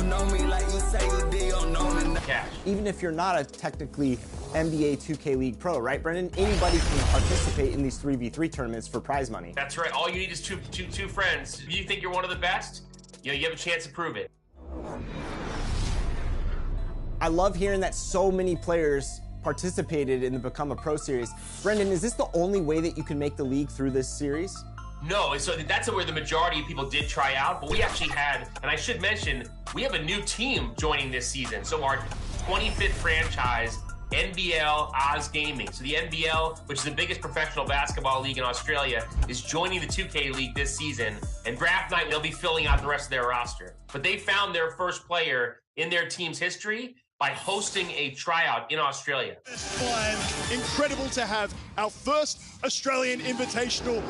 know me like you say you did, you don't know me. Cash. Even if you're not a technically NBA 2K League pro, right, Brendan? Anybody can participate in these 3v3 tournaments for prize money. That's right. All you need is two friends. If you think you're one of the best, you have a chance to prove it. I love hearing that so many players participated in the Become a Pro series. Brendan, is this the only way that you can make the league through this series? No, so that's where the majority of people did try out, but we actually had, and I should mention, we have a new team joining this season. So our 25th franchise, NBL Oz Gaming. So the NBL, which is the biggest professional basketball league in Australia, is joining the 2K League this season. And draft night, they'll be filling out the rest of their roster. But they found their first player in their team's history by hosting a tryout in Australia. Incredible to have our first Australian Invitational.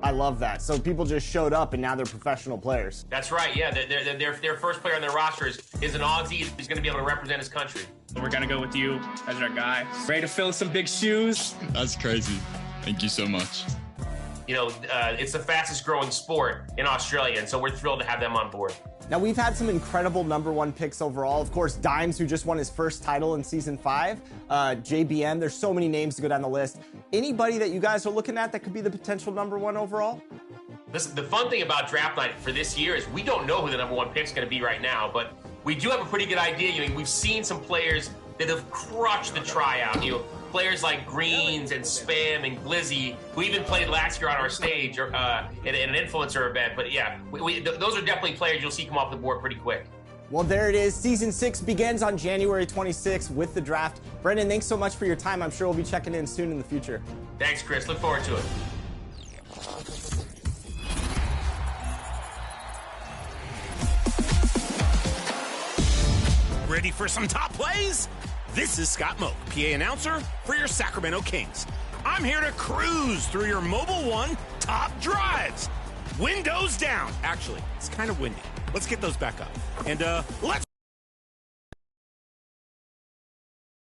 I love that. So people just showed up and now they're professional players. That's right, yeah. Their first player on their roster is an Aussie. He's going to be able to represent his country. We're going to go with you as our guy. Ready to fill some big shoes? That's crazy. Thank you so much. You know, it's the fastest growing sport in Australia, and so we're thrilled to have them on board. Now, we've had some incredible #1 picks overall. Of course, Dimes, who just won his first title in Season 5. JBM, there's so many names to go down the list. Anybody that you guys are looking at that could be the potential #1 overall? Listen, the fun thing about draft night for this year is we don't know who the #1 pick is going to be right now, but we do have a pretty good idea. I mean, we've seen some players that have crushed the tryout. You know, players like Greens and Spam and Glizzy, who even played last year on our stage or in an influencer event. But yeah, those are definitely players you'll see come off the board pretty quick. Well, there it is. Season 6 begins on January 26th with the draft. Brendan, thanks so much for your time. I'm sure we'll be checking in soon in the future. Thanks, Chris. Look forward to it. Ready for some top plays? This is Scott Moak, PA announcer for your Sacramento Kings. I'm here to cruise through your Mobile One top drives. Windows down. Actually, it's kind of windy. Let's get those back up. And let's...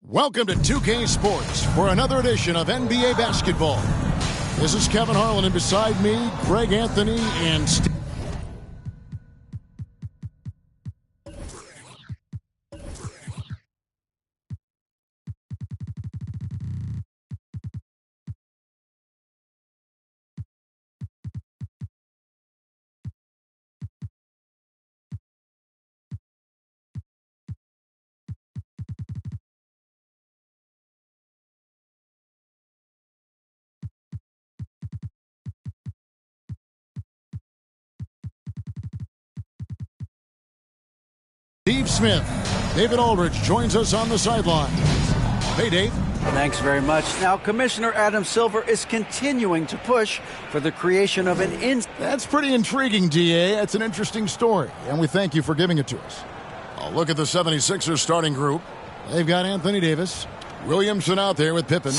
Welcome to 2K Sports for another edition of NBA Basketball. This is Kevin Harlan, and beside me, Greg Anthony and Steve. Steve Smith. David Aldridge joins us on the sideline. Hey, Dave. Thanks very much. Now, Commissioner Adam Silver is continuing to push for the creation of an That's pretty intriguing, DA. That's an interesting story, and we thank you for giving it to us. A look at the 76ers starting group. They've got Anthony Davis, Williamson out there with Pippen.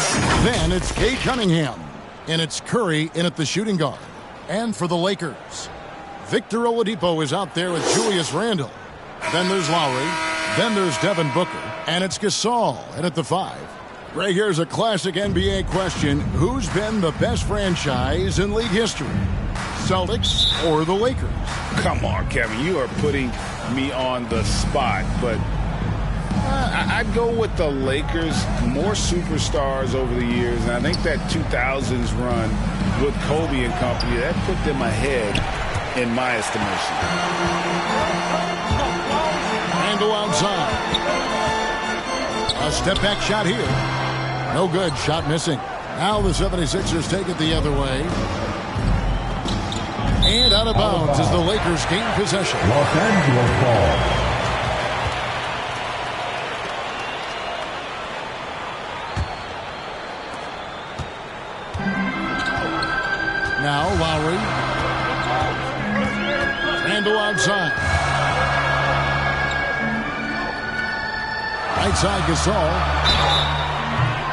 Then it's Kate Cunningham, and it's Curry in at the shooting guard. And for the Lakers, Victor Oladipo is out there with Julius Randle. Then there's Lowry. Then there's Devin Booker. And it's Gasol in at the 5. Right, here's a classic NBA question. Who's been the best franchise in league history? Celtics or the Lakers? Come on, Kevin. You are putting me on the spot. But I'd go with the Lakers. More superstars over the years. And I think that 2000s run with Kobe and company, that put them ahead in my estimation. Randle outside. A step-back shot here. No good. Shot missing. Now the 76ers take it the other way. And out of bounds as the Lakers gain possession. Los Angeles ball. Now Lowry. Randle outside. Right side Gasol.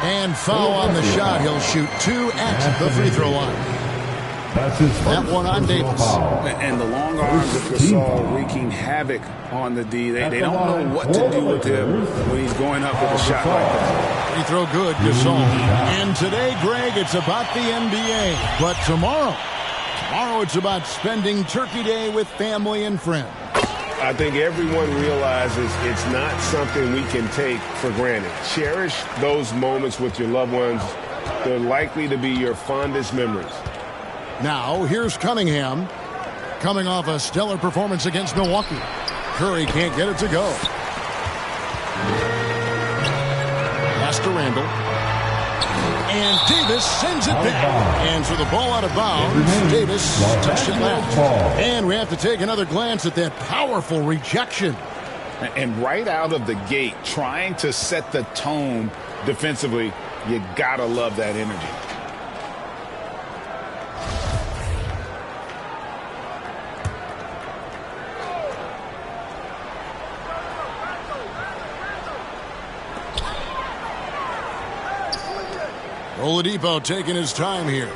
And foul on the shot. He'll shoot 2 at the free throw line. That one on Davis. And the long arms of Gasol wreaking havoc on the D. They don't know what to do with him when he's going up with a shot like that. Free throw good, Gasol. And today, Greg, it's about the NBA. But tomorrow it's about spending Turkey Day with family and friends. I think everyone realizes it's not something we can take for granted. Cherish those moments with your loved ones. They're likely to be your fondest memories. Now, here's Cunningham. Coming off a stellar performance against Milwaukee. Curry can't get it to go. Pass to Randall. And Davis sends it back. And so the ball out of bounds. Davis touched it last. And we have to take another glance at that powerful rejection. And right out of the gate, trying to set the tone defensively, you gotta love that energy. Oladipo taking his time here.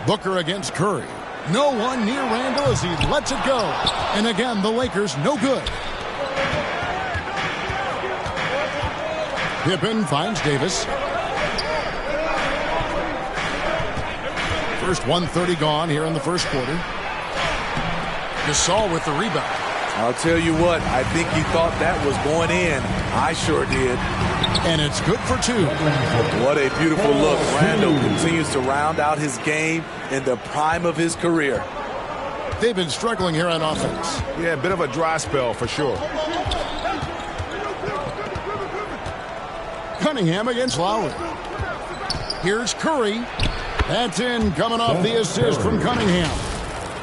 Booker against Curry. No one near Randall as he lets it go. And again, the Lakers no good. Pippen finds Davis. First 1:30 gone here in the first quarter. Gasol with the rebound. I'll tell you what, I think he thought that was going in. I sure did. And it's good for two. What a beautiful look. Randall continues to round out his game in the prime of his career. They've been struggling here on offense. Yeah, a bit of a dry spell for sure. Cunningham against Lowry. Here's Curry. That's in, coming off the assist from Cunningham.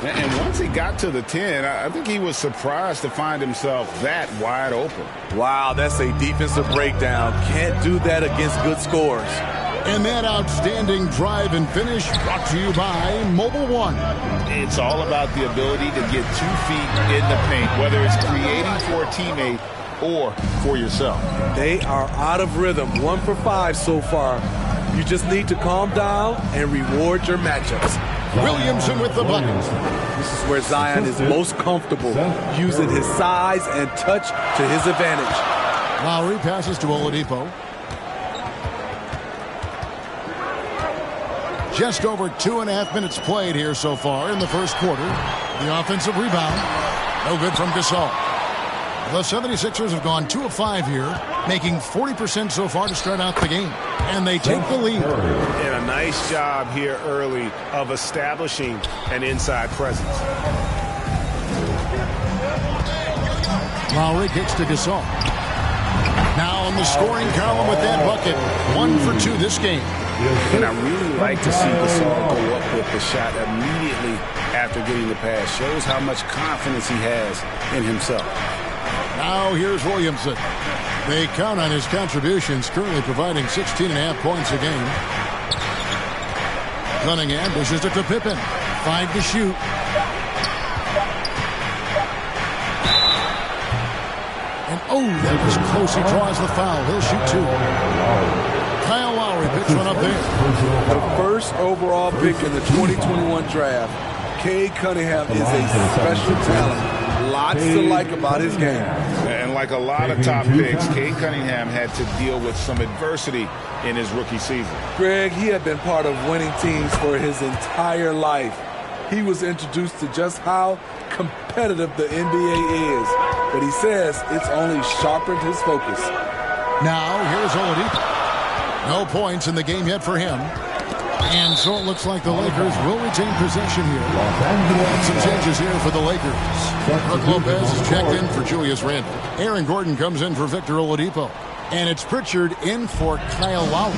And once he got to the 10, I think he was surprised to find himself that wide open. Wow, that's a defensive breakdown. Can't do that against good scores. And that outstanding drive and finish brought to you by Mobile One. It's all about the ability to get 2 feet in the paint, whether it's creating for a teammate or for yourself. They are out of rhythm. 1 for 5 so far. You just need to calm down and reward your matchups. Williamson with the bucket. This is where Zion is most comfortable, using his size and touch to his advantage. Lowry passes to Oladipo. Just over 2.5 minutes played here so far in the first quarter. The offensive rebound. No good from Gasol. The 76ers have gone 2 of 5 here, making 40% so far to start out the game. And they take the lead. And a nice job here early of establishing an inside presence. Lowry kicks to Gasol. Now in the scoring column with that bucket. 1 for 2 this game. And I really like to see Gasol go up with the shot immediately after getting the pass. Shows how much confidence he has in himself. Now here's Williamson. They count on his contributions, currently providing 16.5 points a game. Cunningham dishes it to Pippen. 5 to shoot. And that was close. He draws the foul. He'll shoot 2. Kyle Lowry picks one up there. The first overall pick in the 2021 draft. Cade Cunningham is a special talent. Lots to like about his game. And like a lot of top picks, Cade Cunningham had to deal with some adversity in his rookie season. Greg, he had been part of winning teams for his entire life. He was introduced to just how competitive the NBA is. But he says it's only sharpened his focus. Now, here's Oladipo. No points in the game yet for him. And so it looks like the Lakers will retain possession here. Some changes here for the Lakers. Brook Lopez is checked in for Julius Randle. Aaron Gordon comes in for Victor Oladipo. And it's Pritchard in for Kyle Lowry.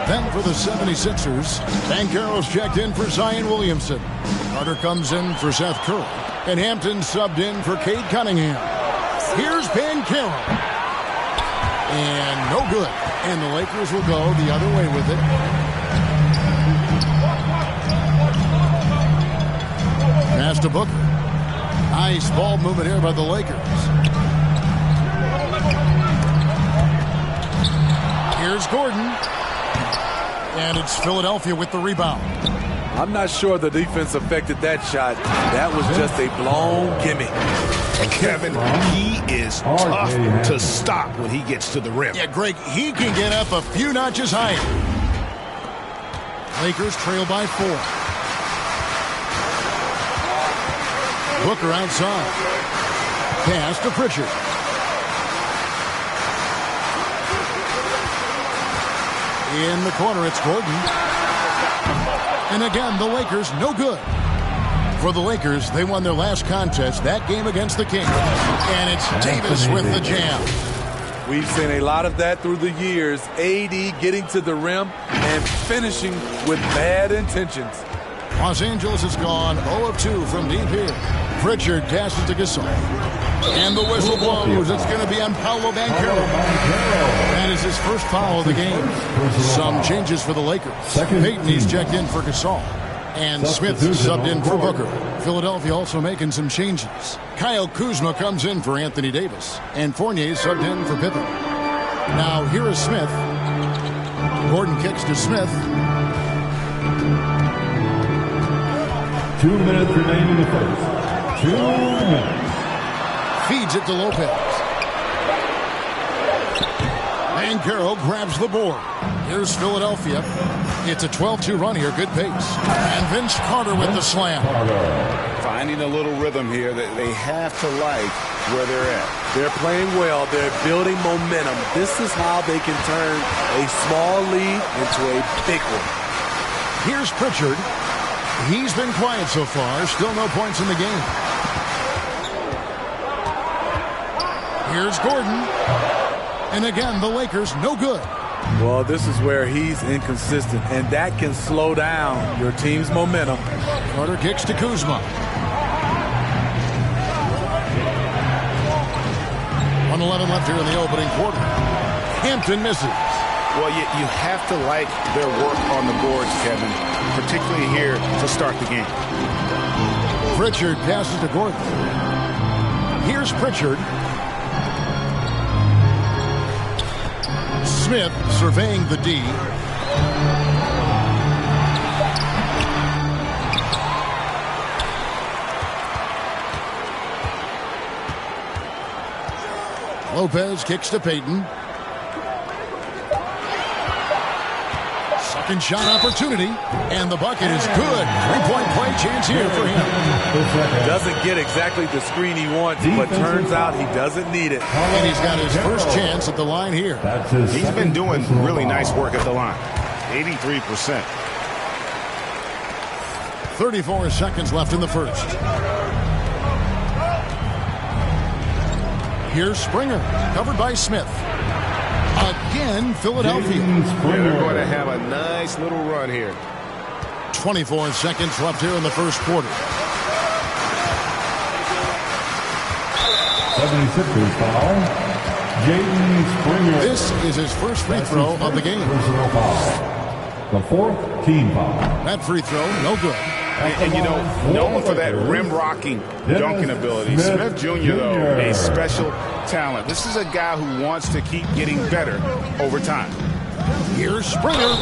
Then for the 76ers, Banchero's checked in for Zion Williamson. Carter comes in for Seth Curry. And Hampton subbed in for Cade Cunningham. Here's Banchero. And no good. And the Lakers will go the other way with it. Pass to Booker. Nice ball movement here by the Lakers. Here's Gordon. And it's Philadelphia with the rebound. I'm not sure the defense affected that shot. That was just a blown gimme. Kevin, he is tough to stop when he gets to the rim. Yeah, Greg, he can get up a few notches higher. Lakers trail by 4. Booker outside. Pass to Pritchard. In the corner, it's Gordon. And again, the Lakers, no good. For the Lakers, they won their last contest, that game against the Kings. And it's Davis with the jam. We've seen a lot of that through the years. AD getting to the rim and finishing with bad intentions. Los Angeles has gone 0 of 2 from deep here. Pritchard passes to Gasol. And the whistle blows. It's going to be on Paolo Banchero. That is his first foul of the game. Some changes for the Lakers. Payton, he's checked in for Gasol. And Smith subbed in for Booker. Philadelphia also making some changes. Kyle Kuzma comes in for Anthony Davis. And Fournier subbed in for Pippen. Now here is Smith. Gordon kicks to Smith. 2 minutes remaining in the first. 2 minutes. Feeds it to Lopez. Banchero grabs the board. Here's Philadelphia. It's a 12-2 run here. Good pace. And Vince Carter with the slam. Finding a little rhythm here that they have to like where they're at. They're playing well. They're building momentum. This is how they can turn a small lead into a big one. Here's Pritchard. He's been quiet so far. Still no points in the game. Here's Gordon. And again, the Lakers, no good. Well, this is where he's inconsistent, and that can slow down your team's momentum. Carter kicks to Kuzma. 1:11 left here in the opening quarter. Hampton misses. Well, you have to like their work on the boards, Kevin, particularly here to start the game. Pritchard passes to Gordon. Here's Pritchard. Smith surveying the D. Lopez kicks to Payton. Second shot opportunity, and the bucket is good. Three-point play chance here for him. Doesn't get exactly the screen he wants, but turns out he doesn't need it. And he's got his first chance at the line here. He's been doing really nice work at the line. 83%. 34 seconds left in the first. Here's Springer, covered by Smith. Again, Philadelphia. They're going to have a nice little run here. 24 seconds left here in the first quarter. 76ers foul. Jaden Springer. This is his first free throw of the game. Personal foul. The fourth team foul. That free throw, no good. And you know, known for that rim-rocking dunking ability. Smith Jr., though, a special talent. This is a guy who wants to keep getting better over time. Here's Springer.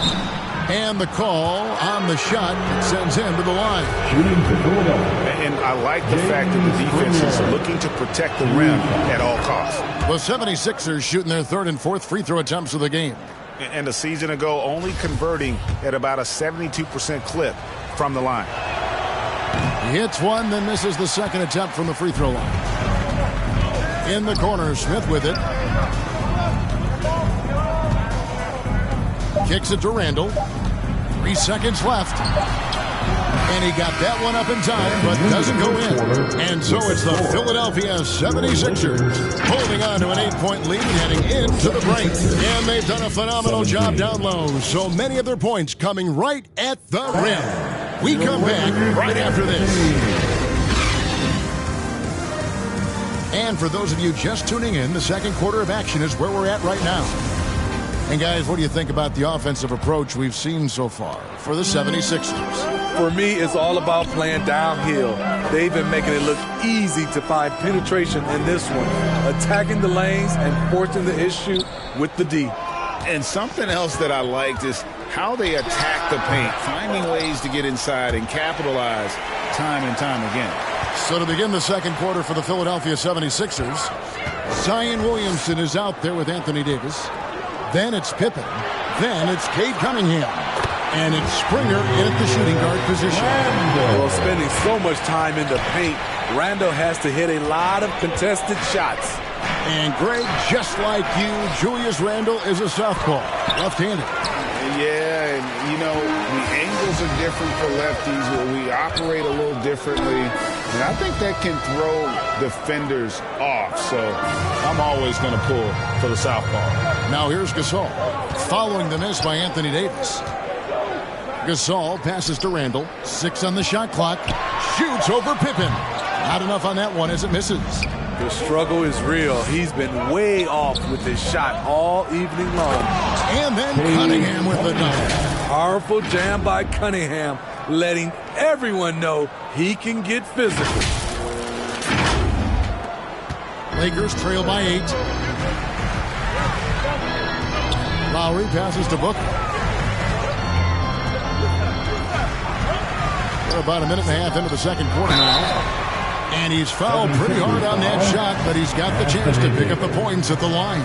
And the call on the shot sends him to the line. And I like the fact that the defense is looking to protect the rim at all costs. The 76ers shooting their third and fourth free throw attempts of the game. And a season ago, only converting at about a 72% clip from the line. He hits one, then misses the second attempt from the free throw line. In the corner, Smith with it. Kicks it to Randall. 3 seconds left. And he got that one up in time, but doesn't go in. And so it's the Philadelphia 76ers holding on to an 8-point lead heading into the break. And they've done a phenomenal job down low. So many of their points coming right at the rim. We come back right after this. And for those of you just tuning in, the second quarter of action is where we're at right now. And guys, what do you think about the offensive approach we've seen so far for the 76ers? For me, it's all about playing downhill. They've been making it look easy to find penetration in this one, attacking the lanes and forcing the issue with the D. And something else that I liked is how they attack the paint, finding ways to get inside and capitalize time and time again. So to begin the second quarter for the Philadelphia 76ers, Zion Williamson is out there with Anthony Davis. Then it's Pippen. Then it's Cade Cunningham. And it's Springer in at the shooting guard position. Well, spending so much time in the paint, Randall has to hit a lot of contested shots. And Greg, just like you, Julius Randle is a southpaw, left-handed. Yeah, and you know, the angles are different for lefties, where we operate a little differently. And I think that can throw defenders off. So I'm always going to pull for the southpaw. Now here's Gasol, following the miss by Anthony Davis. Gasol passes to Randle. 6 on the shot clock. Shoots over Pippen. Not enough on that one as it misses. The struggle is real. He's been way off with his shot all evening long. And then Cunningham with the dunk. Powerful jam by Cunningham, letting everyone know he can get physical. Lakers trail by 8. Lowry passes to Booker. We're about a minute and a half into the second quarter now. And he's fouled pretty hard on that shot, but he's got the chance to pick up the points at the line.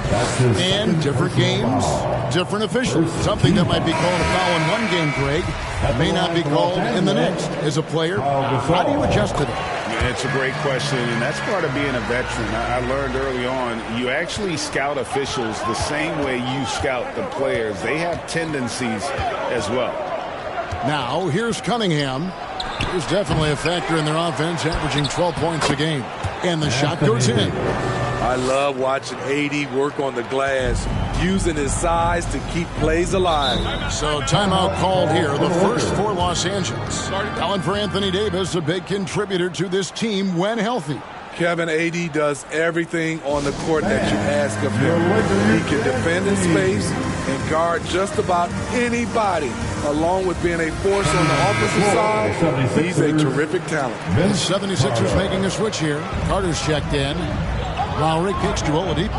And different games, different officials. Something that might be called a foul in one game, Greg, may not be called in the next. As a player, how do you adjust to that? It's a great question, and that's part of being a veteran. I learned early on, you actually scout officials the same way you scout the players. They have tendencies as well. Now, here's Cunningham. He's definitely a factor in their offense, averaging 12 points a game. And the shot goes in. I love watching AD work on the glass, using his size to keep plays alive. So timeout called here, the first for Los Angeles. Calling for Anthony Davis, a big contributor to this team when healthy. Kevin, AD does everything on the court that you ask of him. He can defend in space and guard just about anybody. Along with being a force on the offensive side, he's a terrific talent. The 76ers making a switch here. Carter's checked in. Lowry kicks to Oladipo.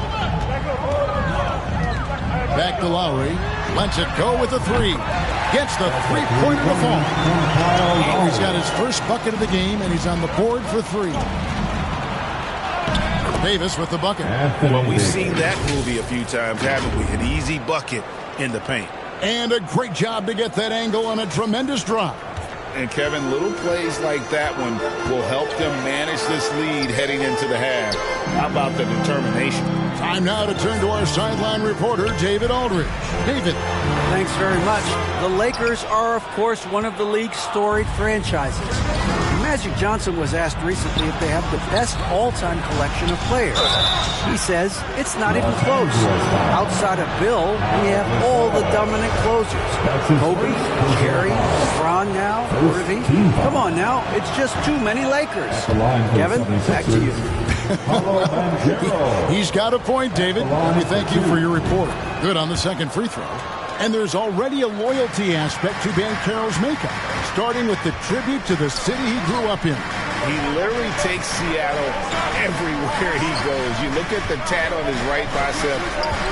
Back to Lowry. Lets it go with the 3. Gets the three-pointer to fall. He's got his first bucket of the game, and he's on the board for 3. Davis with the bucket. Well, we've seen that movie a few times, haven't we? An easy bucket in the paint. And a great job to get that angle on a tremendous drive. And, Kevin, little plays like that one will help them manage this lead heading into the half. How about the determination? Time now to turn to our sideline reporter, David Aldridge. David. Thanks very much. The Lakers are, of course, one of the league's storied franchises. Magic Johnson was asked recently if they have the best all-time collection of players. He says it's not even close. Outside of Bill, we have all the dominant closers. Kobe, Jerry, LeBron now, Irving. Come on now, it's just too many Lakers. Kevin, back to you. He's got a point, David. We thank you for your report. Good on the second free throw. And there's already a loyalty aspect to Banchero's makeup, starting with the tribute to the city he grew up in. He literally takes Seattle everywhere he goes. You look at the tat on his right bicep.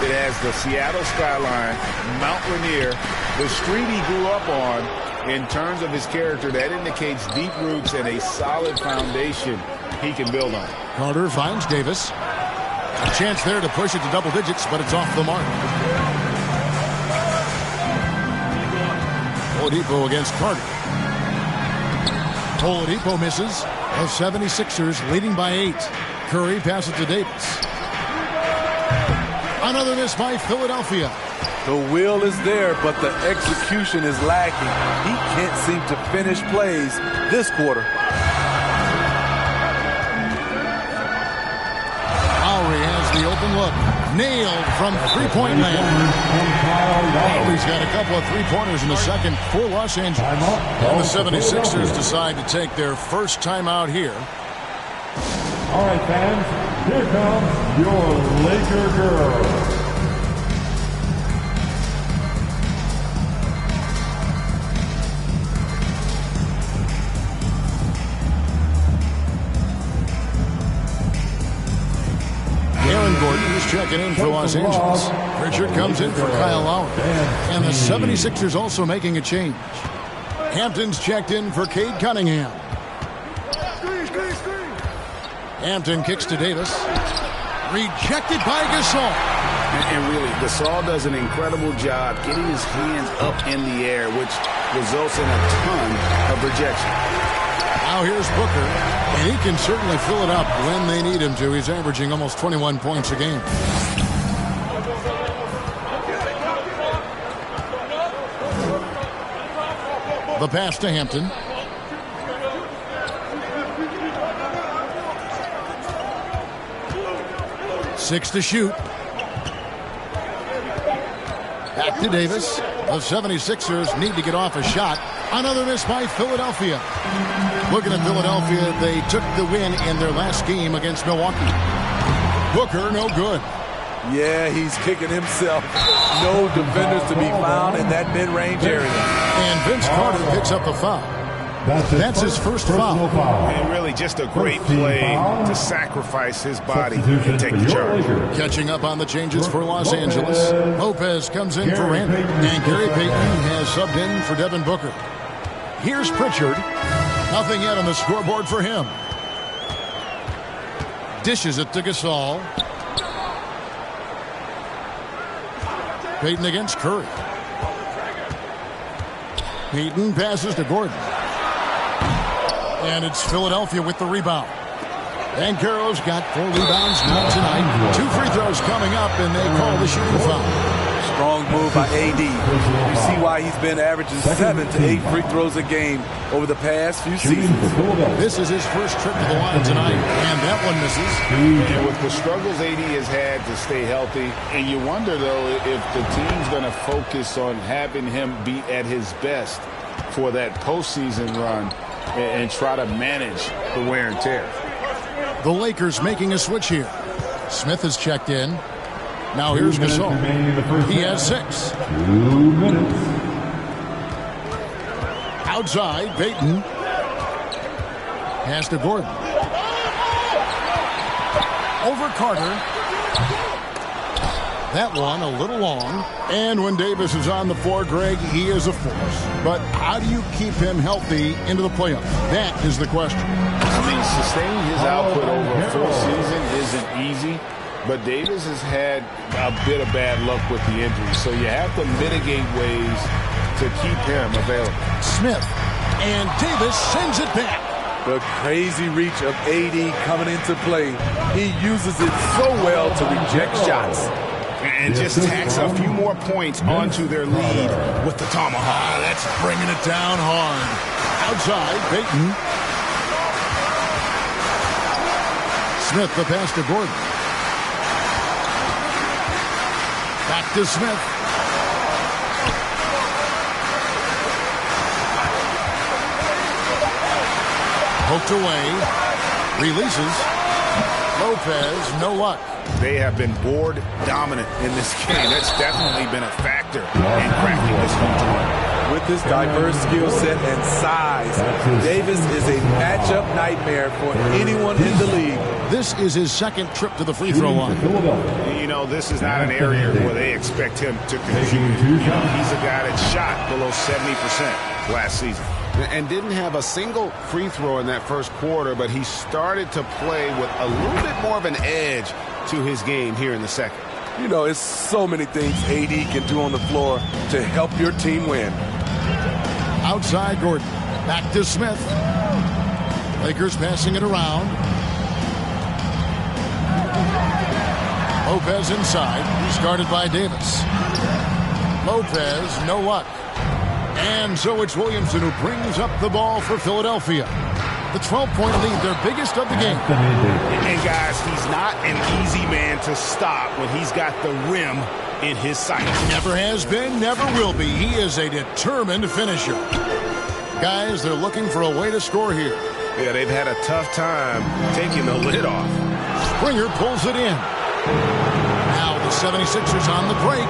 It has the Seattle skyline, Mount Rainier, the street he grew up on. In terms of his character, that indicates deep roots and a solid foundation he can build on. Carter finds Davis. A chance there to push it to double digits, but it's off the mark. Oladipo against Carter. Oladipo misses. The 76ers leading by 8. Curry passes to Davis. Another miss by Philadelphia. The will is there, but the execution is lacking. He can't seem to finish plays this quarter. Lowry has the open look. Nailed from three-point land. Lowry's got a couple of three-pointers in the second for Los Angeles. And the 76ers decide to take their first timeout here. All right, fans, here comes your Laker girl. Gordon is checking in for Los Angeles. Richard comes in for Kyle Lowry. And the 76ers also making a change. Hampton's checked in for Cade Cunningham. Hampton kicks to Davis. Rejected by Gasol. And really, Gasol does an incredible job getting his hands up in the air, which results in a ton of rejection. Now here's Booker, and he can certainly fill it up when they need him to. He's averaging almost 21 points a game. The pass to Hampton. Six to shoot. Back to Davis. The 76ers need to get off a shot. Another miss by Philadelphia. Looking at Philadelphia, they took the win in their last game against Milwaukee. Booker, no good. Yeah, he's kicking himself. No defenders to be found in that mid-range area. And Vince Carter picks up a foul. That's his first foul. And really just a great play to sacrifice his body and take the charge. Catching up on the changes for Los Angeles. Lopez comes in for Randall. And Gary Payton has subbed in for Devin Booker. Here's Pritchard. Nothing yet on the scoreboard for him. Dishes it to Gasol. Payton against Curry. Payton passes to Gordon. And it's Philadelphia with the rebound. And Carroll's got 4 rebounds now tonight. 2 free throws coming up, and they call the shooting foul. Strong move by AD. You see why he's been averaging 7 to 8 free throws a game over the past few seasons. This is his first trip to the line tonight, and that one misses. And with the struggles AD has had to stay healthy, and you wonder, though, if the team's going to focus on having him be at his best for that postseason run and try to manage the wear and tear. The Lakers making a switch here. Smith has checked in. Now here's Gasol. He has 6. 2 minutes. Outside, Payton. Pass to Gordon. Over Carter. That one a little long. And when Davis is on the floor, Greg, he is a force. But how do you keep him healthy into the playoffs? That is the question. I mean, sustaining his output over a full season isn't easy. But Davis has had a bit of bad luck with the injury. So you have to mitigate ways to keep him available. Smith. And Davis sends it back. The crazy reach of AD coming into play. He uses it so well to reject shots. And just tacks a few more points onto their lead with the tomahawk. That's bringing it down hard. Outside, Payton. Smith, the pass to Gordon. Back to Smith. Poked away. Releases. Lopez, no luck. They have been board dominant in this game. That's definitely been a factor in cracking this one. With his diverse skill set and size, Davis is a matchup nightmare for anyone in the league. This is his second trip to the free throw line. You know, this is not an area where they expect him to contribute. You know, he's a guy that shot below 70% last season. And didn't have a single free throw in that first quarter, but he started to play with a little bit more of an edge to his game here in the second. You know, it's so many things AD can do on the floor to help your team win. Outside Gordon. Back to Smith. Lakers passing it around. Lopez inside. Started by Davis. Lopez, no luck. And so it's Williamson who brings up the ball for Philadelphia. The 12-point lead, their biggest of the game. And guys, he's not an easy man to stop when he's got the rim in his sights. Never has been, never will be. He is a determined finisher. Guys, they're looking for a way to score here. Yeah, they've had a tough time taking the lid off. Springer pulls it in. Now the 76ers on the break.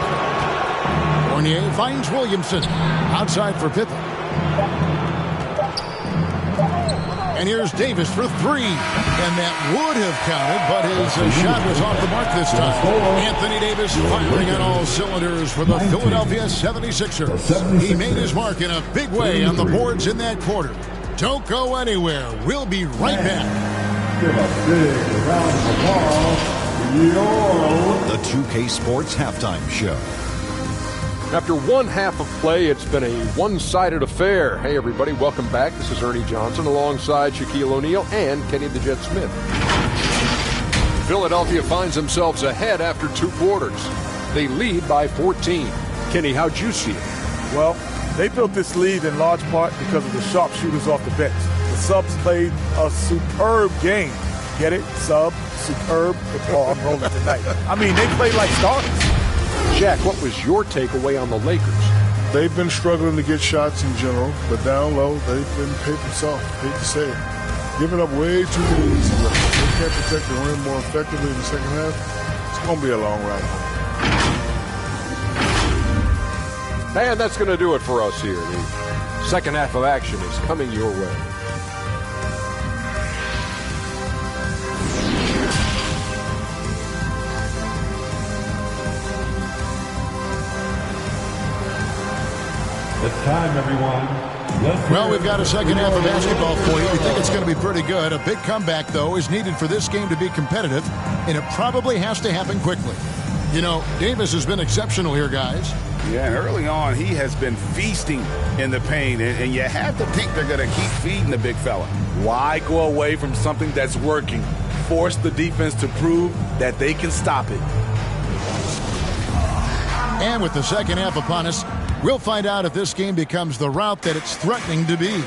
Fournier finds Williamson. Outside for Pippen. And here's Davis for 3. And that would have counted, but his shot was off the mark this time. Anthony Davis firing on all cylinders for the Philadelphia 76ers. He made his mark in a big way on the boards in that quarter. Don't go anywhere. We'll be right back. Give a big round of applause to The 2K Sports Halftime Show. After one half of play, it's been a one-sided affair. Hey, everybody, welcome back. This is Ernie Johnson alongside Shaquille O'Neal and Kenny the Jet Smith. Philadelphia finds themselves ahead after 2 quarters. They lead by 14. Kenny, how'd you see it? Well, they built this lead in large part because of the sharpshooters off the bench. The subs played a superb game. Get it? Sub, superb football. I'm rolling tonight. I mean, they played like starters. Jack, what was your takeaway on the Lakers? They've been struggling to get shots in general, but down low, they've been paper soft. Hate to say it. Giving up way too many easy looks. They can't protect the rim more effectively in the second half. It's going to be a long ride home. And that's going to do it for us here. The second half of action is coming your way. It's time, everyone. Well, we've got a second half of basketball for you. We think it's going to be pretty good. A big comeback, though, is needed for this game to be competitive, and it probably has to happen quickly. You know, Davis has been exceptional here, guys. Yeah, and early on, he has been feasting in the paint, and you have to think they're going to keep feeding the big fella. Why go away from something that's working? Force the defense to prove that they can stop it. And with the second half upon us, we'll find out if this game becomes the route that it's threatening to be.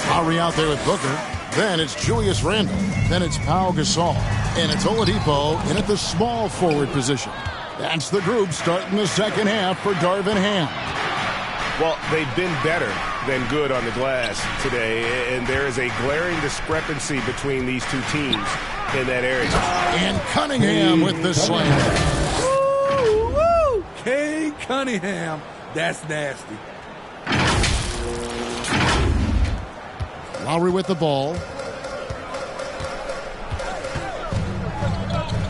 Lowry out there with Booker. Then it's Julius Randle. Then it's Pau Gasol. And it's Oladipo in at the small forward position. That's the group starting the second half for Darvin Ham. Well, they've been better than good on the glass today, and there is a glaring discrepancy between these two teams in that area. And Cunningham with the slam. Woo, woo. K. Cunningham. That's nasty. Lowry with the ball.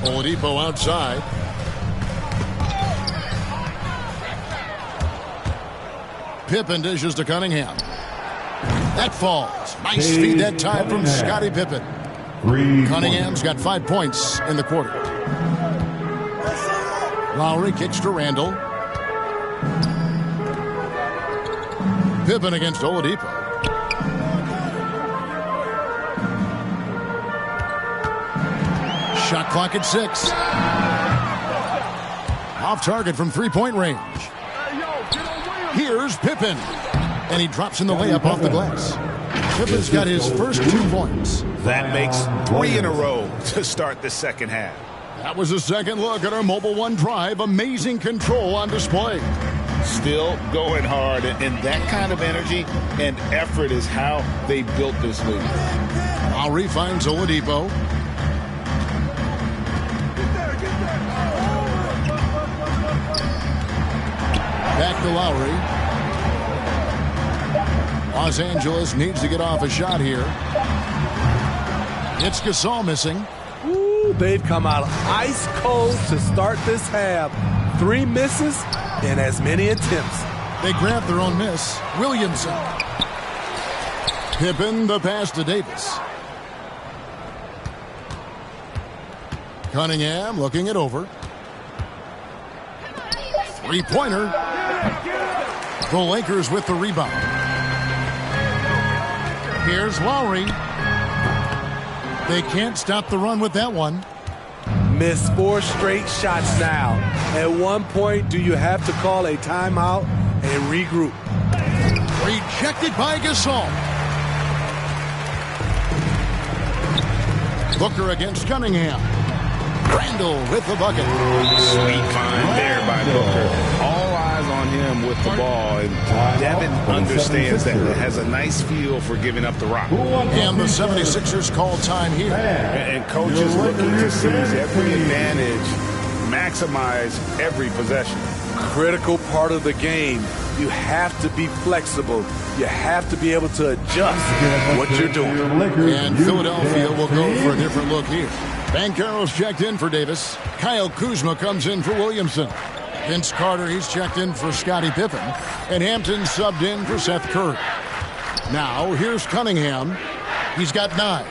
Oladipo outside. Pippen dishes to Cunningham. That falls. Nice feed that time from Scottie Pippen. Cunningham's got 5 points in the quarter. Lowry kicks to Randle. Pippen against Oladipo. Shot clock at 6. Off target from three-point range. Here's Pippen. And he drops in the layup off the glass. Pippen's got his first 2 points. That makes 3 in a row to start the second half. That was a second look at our Mobile One drive. Amazing control on display. Still going hard, and that kind of energy and effort is how they built this league. Lowry finds Oladipo. Back to Lowry. Los Angeles needs to get off a shot here. It's Gasol missing. Ooh, they've come out ice cold to start this half. 3 misses and as many attempts. They grabbed their own miss. Williamson. Pippen, the pass to Davis. Cunningham looking it over. 3-pointer. The Lakers with the rebound. Here's Lowry. They can't stop the run with that one. Missed 4 straight shots now. At one point, do you have to call a timeout and regroup? Rejected by Gasol. Booker against Cunningham. Randall with the bucket. Sweet find there by Booker. All eyes on him with the ball. And Devin understands that. Has a nice feel for giving up the rock. And the 76ers call time here. And coach is looking to seize every advantage, maximize every possession. Critical part of the game. You have to be flexible. You have to be able to adjust what you're doing. And Philadelphia will go for a different look here. Banchero's checked in for Davis. Kyle Kuzma comes in for Williamson. Vince Carter, he's checked in for Scottie Pippen. And Hampton subbed in for Seth Curry. Now, here's Cunningham. He's got 9.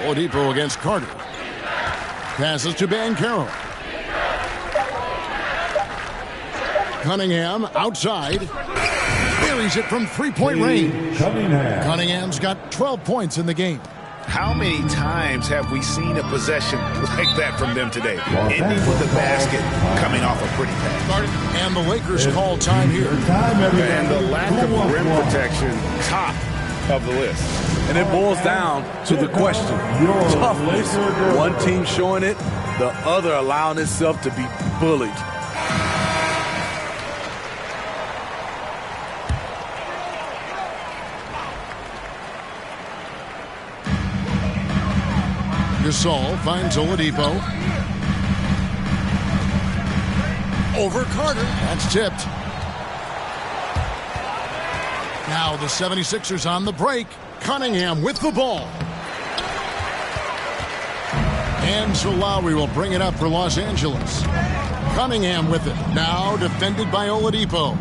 Oladipo against Carter. Passes to Banchero. Cunningham outside. Buries it from three-point range. Cunningham's got 12 points in the game. How many times have we seen a possession like that from them today? Ending with a basket, coming off a pretty pass. And the Lakers call time here. And the lack of rim protection, top of the list. And it boils down to the question. Toughness. One team showing it, the other allowing itself to be bullied. Gasol finds Oladipo. Over Carter. That's tipped. Now the 76ers on the break. Cunningham with the ball. And so Lowry will bring it up for Los Angeles. Cunningham with it. Now defended by Oladipo.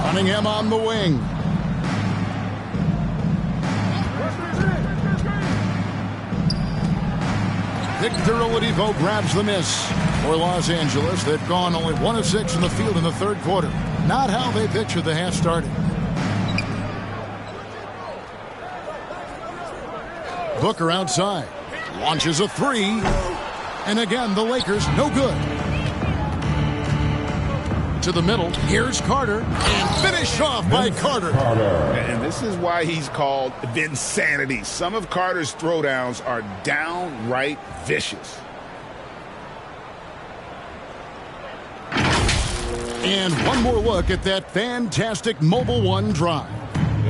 Cunningham on the wing. Victor Oladipo grabs the miss. For Los Angeles, they've gone only 1 of 6 in the field in the third quarter. Not how they pictured the half starting. Booker outside. Launches a 3. And again, the Lakers no good. To the middle. Here's Carter. And finished off by Carter. And this is why he's called Vinsanity. Some of Carter's throwdowns are downright vicious. And one more look at that fantastic Mobile One drive.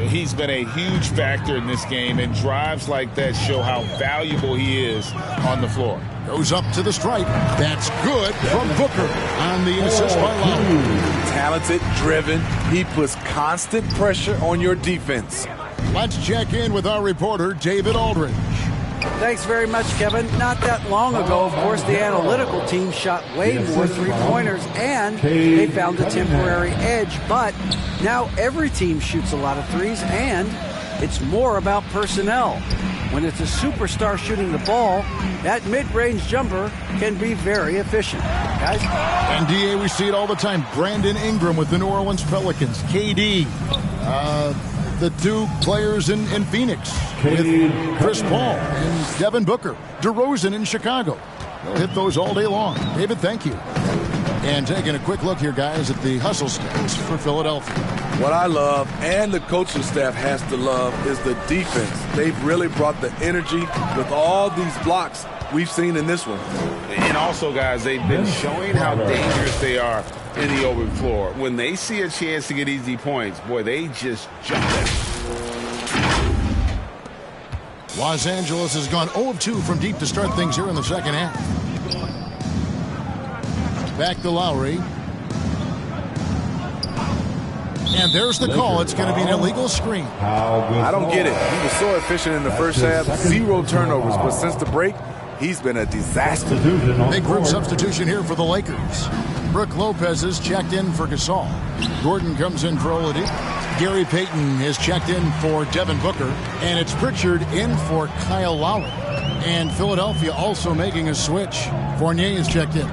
He's been a huge factor in this game, and drives like that show how valuable he is on the floor. Goes up to the stripe. That's good from Booker on the assist by Lowry. Talented, driven. He puts constant pressure on your defense. Let's check in with our reporter, David Aldridge. Thanks very much, Kevin. Not that long ago, of course, the analytical team shot way more three-pointers, and they found a temporary edge. But now every team shoots a lot of threes, and it's more about personnel. When it's a superstar shooting the ball, that mid-range jumper can be very efficient. Guys? And, D.A., we see it all the time. Brandon Ingram with the New Orleans Pelicans. KD. The 2 players in Phoenix with Chris Paul and Devin Booker. DeRozan in Chicago. They'll hit those all day long. David, thank you. And taking a quick look here, guys, at the hustle stats for Philadelphia. What I love, and the coaching staff has to love, is the defense. They've really brought the energy with all these blocks we've seen in this one. And also, guys, they've been showing how dangerous they are in the open floor. When they see a chance to get easy points, boy, they just jump at it. Los Angeles has gone 0 of 2 from deep to start things here in the second half. Back to Lowry. And there's the call. It's going to be an illegal screen. I don't get it. He was so efficient in the first half. 0 turnovers. But since the break, he's been a disaster. Big group substitution here for the Lakers. Brook Lopez is checked in for Gasol. Gordon comes in for Oladipo. Gary Payton is checked in for Devin Booker. And it's Pritchard in for Kyle Lowry. And Philadelphia also making a switch. Fournier is checked in.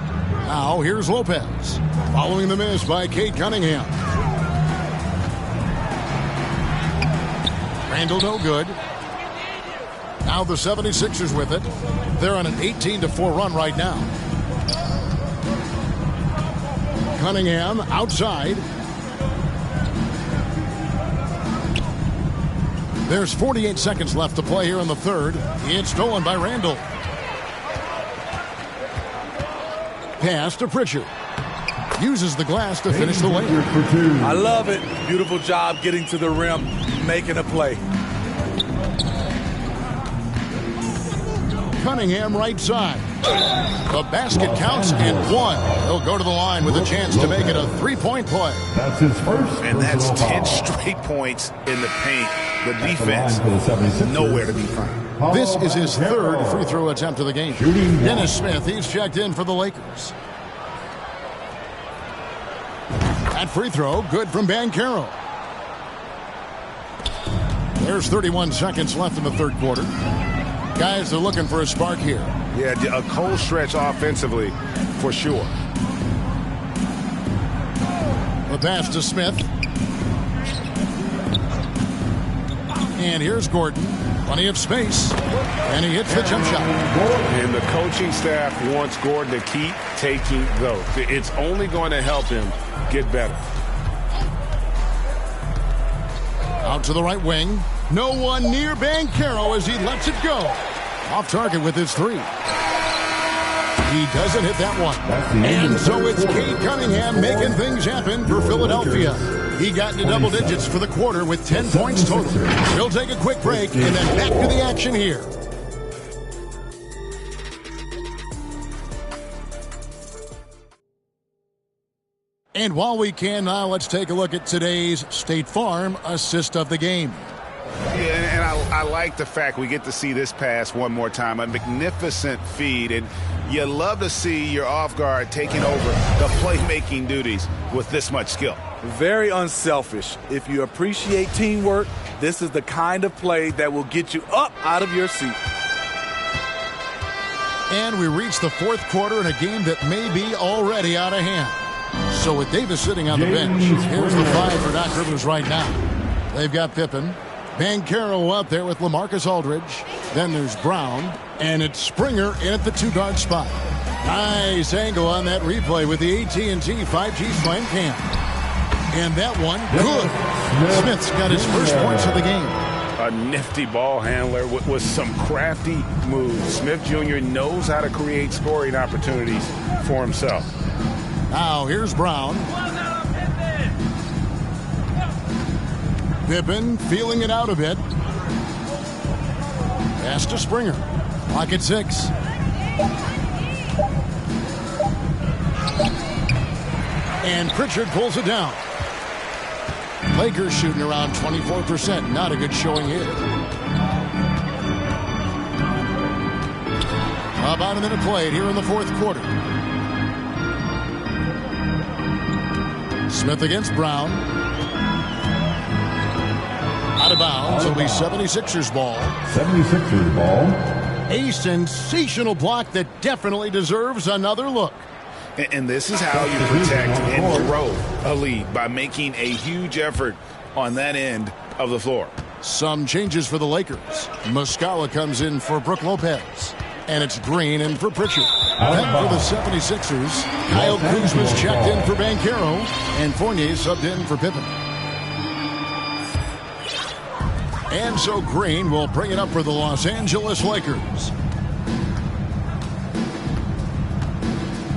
Now here's Lopez. Following the miss by Cade Cunningham. Randall no good. Now the 76ers with it. They're on an 18-4 run right now. Cunningham outside. There's 48 seconds left to play here in the third. It's stolen by Randall. Pass to Pritchard. Uses the glass to finish the layup. I love it. Beautiful job getting to the rim, making a play. Cunningham right side. The basket counts and one. He'll go to the line with a chance to make it a three-point play. That's his first. And that's 10 straight points in the paint. The defense nowhere to be found. This is his third free throw attempt of the game. Dennis Smith, he's checked in for the Lakers. That free throw, good from Banchero. There's 31 seconds left in the third quarter. Guys are looking for a spark here. Yeah, a cold stretch offensively, for sure. The pass to Smith. And here's Gordon. Plenty of space. And he hits the jump shot. And the coaching staff wants Gordon to keep taking those. It's only going to help him get better. Out to the right wing. No one near Banchero as he lets it go. Off target with his three. He doesn't hit that one. And so it's Cade Cunningham making things happen for Philadelphia. He got into double digits for the quarter with 10 points total. We'll take a quick break and then back to the action here. And while we can now, let's take a look at today's State Farm assist of the game. Yeah, and I like the fact we get to see this pass one more time. A magnificent feed, and you love to see your off guard taking over the playmaking duties with this much skill. Very unselfish. If you appreciate teamwork, this is the kind of play that will get you up out of your seat. And we reach the fourth quarter in a game that may be already out of hand. So with Davis sitting on the bench, here's the five for Doc Rivers right now. They've got Pippen. Banchero out there with LaMarcus Aldridge. Then there's Brown. And it's Springer in at the two-guard spot. Nice angle on that replay with the AT&T 5G Slam Cam. And that one, good. Smith's got his first points of the game. A nifty ball handler with some crafty moves. Smith Jr. knows how to create scoring opportunities for himself. Now here's Brown. Pippen feeling it out a bit. Pass to Springer. Clock at 6. And Pritchard pulls it down. Lakers shooting around 24%. Not a good showing here. About a minute played here in the fourth quarter. Smith against Brown. Out of bounds. It'll be 76ers ball. 76ers ball. A sensational block that definitely deserves another look. And this is how you protect and grow a lead, by making a huge effort on that end of the floor. Some changes for the Lakers. Muscala comes in for Brook Lopez. And it's Green in for Pritchard. Then for the 76ers, Kyle Kuzma's checked in for Banchero. And Fournier subbed in for Pippen. And so Green will bring it up for the Los Angeles Lakers.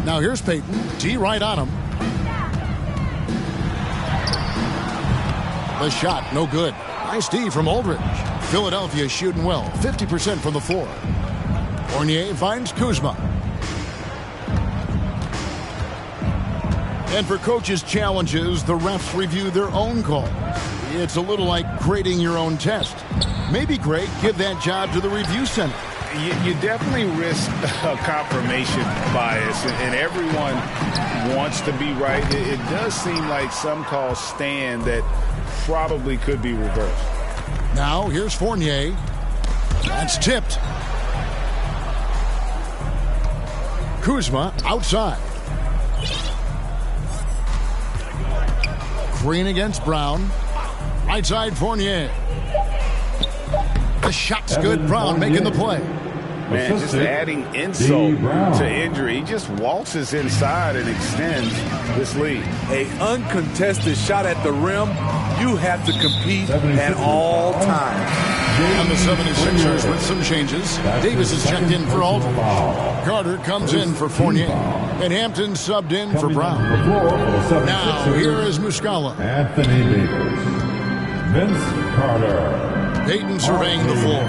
Now here's Payton. D right on him. The shot, no good. Nice D from Aldridge. Philadelphia shooting well. 50% from the floor. Fournier finds Kuzma. And for coaches' challenges, the refs review their own calls. It's a little like grading your own test. Maybe, Greg, give that job to the review center. You definitely risk a confirmation bias, and everyone wants to be right. It does seem like some calls stand that probably could be reversed. Now, here's Fournier. That's tipped. Kuzma outside. Green against Brown. Right side Fournier. The shot's good. Brown making the play. Man, just adding insult to injury. He just waltzes inside and extends this lead. A uncontested shot at the rim, you have to compete at all times. And the 76ers with some changes. Davis is checked in for Aldridge. Carter comes in for Fournier. And Hampton subbed in for Brown. Now, here is Muscala. Anthony Davis. Vince Carter. Payton surveying the floor.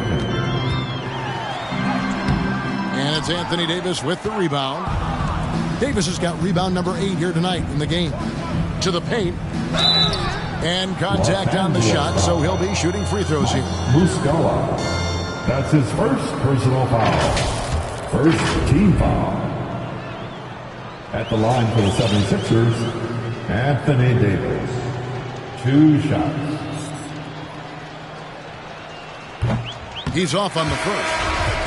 And it's Anthony Davis with the rebound. Davis has got rebound number 8 here tonight in the game. To the paint. And contact on the shot, so he'll be shooting free throws here. Muscala. That's his first personal foul. First team foul. At the line for the 76ers, Anthony Davis. 2 shots. He's off on the first.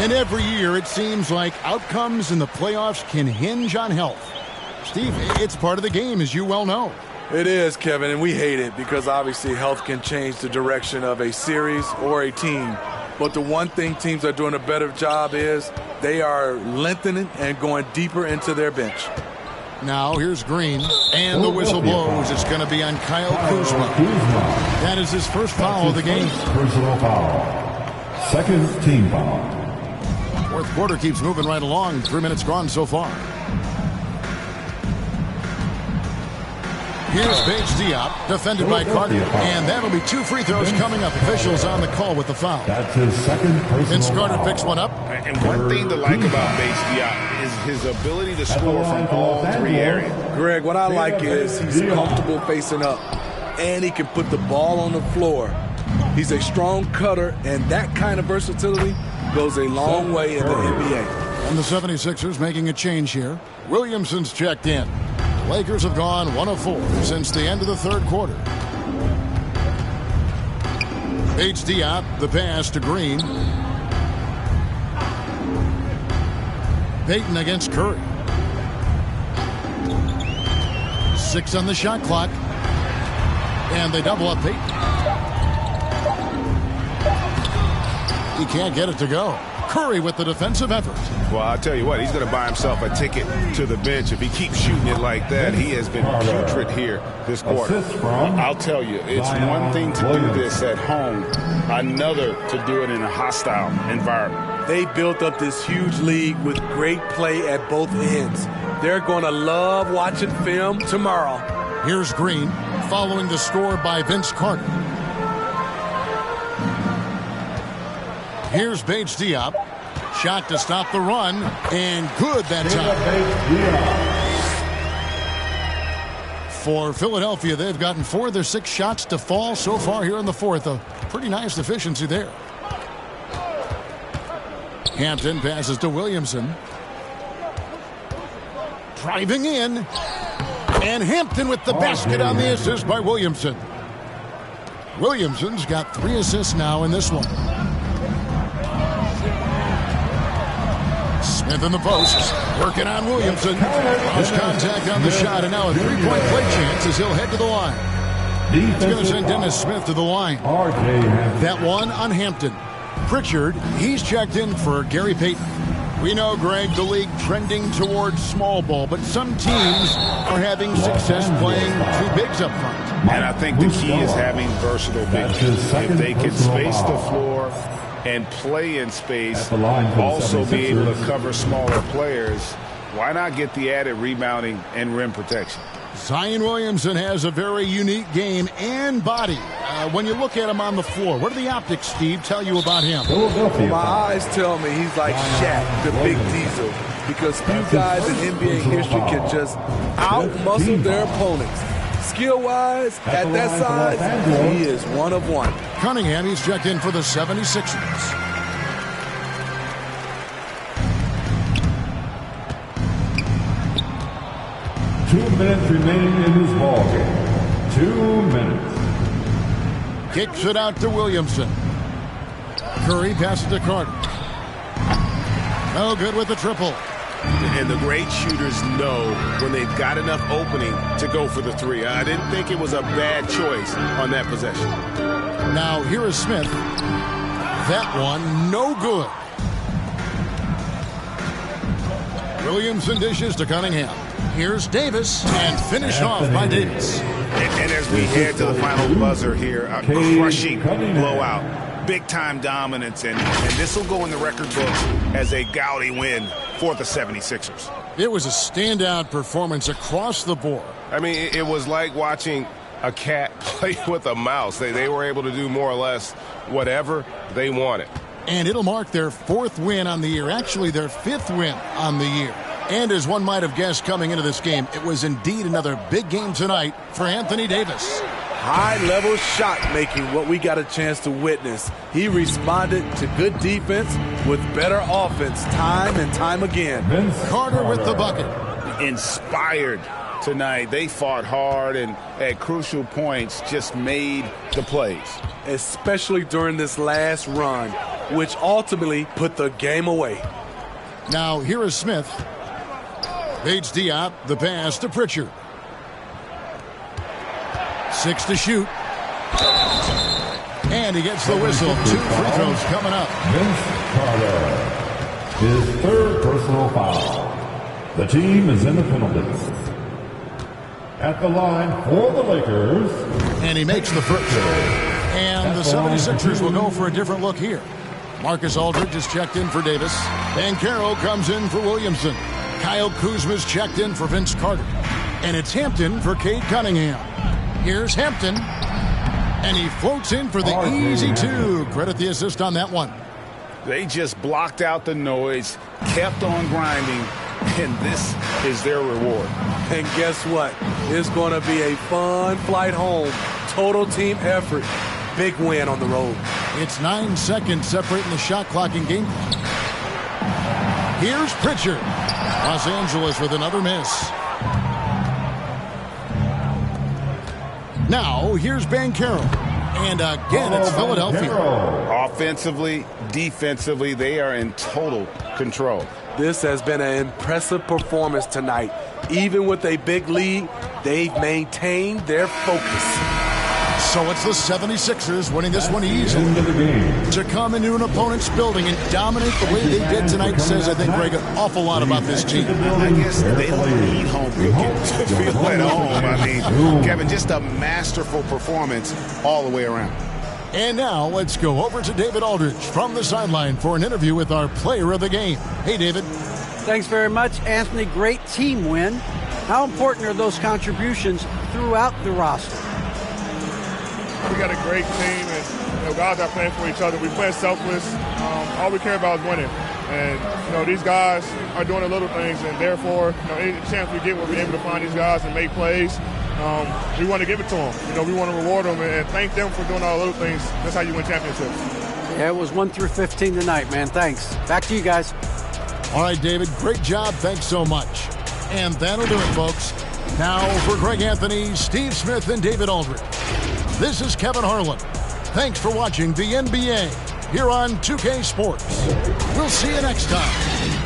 And every year it seems like outcomes in the playoffs can hinge on health. Steve, it's part of the game, as you well know. It is, Kevin, and we hate it because obviously health can change the direction of a series or a team. But the one thing teams are doing a better job is they are lengthening and going deeper into their bench. Now here's Green, and the whistle blows. It's going to be on Kyle Kuzma. That is his first foul of the game. Personal foul. Second team foul. Fourth quarter keeps moving right along. 3 minutes gone so far. Here's Paige Diop, defended by Carter. And that'll be 2 free throws coming up. Officials on the call with the foul. That's his second personal Vince Carter foul. picks one up. And one thing to like about Paige Diop is his ability to score from all 3 areas. Greg, what I like is he's comfortable facing up, and he can put the ball on the floor. He's a strong cutter, and that kind of versatility goes a long way in the NBA. And the 76ers making a change here. Williamson's checked in. The Lakers have gone 1 of 4 since the end of the third quarter. Paige Diop, the pass to Green. Payton against Curry. 6 on the shot clock. And they double up Payton. He can't get it to go. Curry with the defensive effort. Well, I'll tell you what, he's going to buy himself a ticket to the bench. If he keeps shooting it like that, he has been putrid here this quarter. I'll tell you, it's one thing to do this at home, another to do it in a hostile environment. They built up this huge league with great play at both ends. They're going to love watching film tomorrow. Here's Green, following the score by Vince Carter. Here's Paige Diop. Shot to stop the run, and good that time. For Philadelphia, they've gotten 4 of their 6 shots to fall so far here in the fourth. A pretty nice efficiency there. Hampton passes to Williamson. Driving in. And Hampton with the basket on the assist by Williamson. Williamson's got 3 assists now in this one. Smith in the post, working on Williamson. Lost contact on the shot, and now a 3-point play chance as he'll head to the line. It's going to send Dennis Smith to the line. That one on Hampton. Pritchard, he's checked in for Gary Payton. We know, Greg, the league trending towards small ball, but some teams are having success playing 2 bigs up front. And I think the key is having versatile bigs. If they can space the floor and play in space, also be able to cover smaller players, why not get the added rebounding and rim protection? Zion Williamson has a very unique game and body. When you look at him on the floor, what do the optics, Steve, tell you about him? My eyes tell me he's like Shaq, the big diesel, because few guys in NBA history can just out-muscle their opponents. Skill-wise, at that size, he is 1 of 1. Cunningham, he's checked in for the 76ers. Two minutes remaining in this ballgame. 2 minutes. Kicks it out to Williamson. Curry passes to Carter. No good with the triple. And the great shooters know when they've got enough opening to go for the 3. I didn't think it was a bad choice on that possession. Now here is Smith. That one, no good. Williamson dishes to Cunningham. Here's Davis, and finished off by Davis. And as we head to the final buzzer here, a crushing blowout, big-time dominance, and this will go in the record books as a gaudy win for the 76ers. It was a standout performance across the board. I mean, it was like watching a cat play with a mouse. They were able to do more or less whatever they wanted. And it'll mark their 4th win on the year, actually their 5th win on the year. And as one might have guessed coming into this game, it was indeed another big game tonight for Anthony Davis. High-level shot making, what we got a chance to witness. He responded to good defense with better offense time and time again. Carter with the bucket. Inspired tonight. They fought hard and at crucial points just made the plays. Especially during this last run, which ultimately put the game away. Now here is Smith. Bates Diop, the pass to Pritchard. 6 to shoot. And he gets the whistle. 2 free throws coming up. Vince Carter, his 3rd personal foul. The team is in the penalties. At the line for the Lakers. And he makes the first. And the 76ers will go for a different look here. Marcus Aldridge is checked in for Davis. Banchero comes in for Williamson. Kyle Kuzma's checked in for Vince Carter. And it's Hampton for Cade Cunningham. Here's Hampton. And he floats in for the easy 2. Credit the assist on that one. They just blocked out the noise, kept on grinding, and this is their reward. And guess what? It's going to be a fun flight home. Total team effort. Big win on the road. It's 9 seconds separating the shot clock and game clock. Here's Pritchard. Los Angeles with another miss. Now, here's Banchero. And again, it's Philadelphia. Offensively, defensively, they are in total control. This has been an impressive performance tonight. Even with a big lead, they've maintained their focus. So it's the 76ers winning this one easily. To come into an opponent's building and dominate the way they did tonight says, I think, Greg, an awful lot about this team. I guess they don't need home cooking to feel at home. I mean, Kevin, just a masterful performance all the way around. And now let's go over to David Aldridge from the sideline for an interview with our player of the game. Hey, David. Thanks very much, Anthony. Great team win. How important are those contributions throughout the roster? We got a great team, and guys are playing for each other. We play selfless. All we care about is winning. And these guys are doing the little things, and therefore, any chance we get, we'll be able to find these guys and make plays. We want to give it to them. We want to reward them and thank them for doing all the little things. That's how you win championships. Yeah, it was 1 through 15 tonight, man. Thanks. Back to you guys. All right, David. Great job. Thanks so much. And that'll do it, folks. Now for Greg Anthony, Steve Smith, and David Aldridge. This is Kevin Harlan. Thanks for watching the NBA here on 2K Sports. We'll see you next time.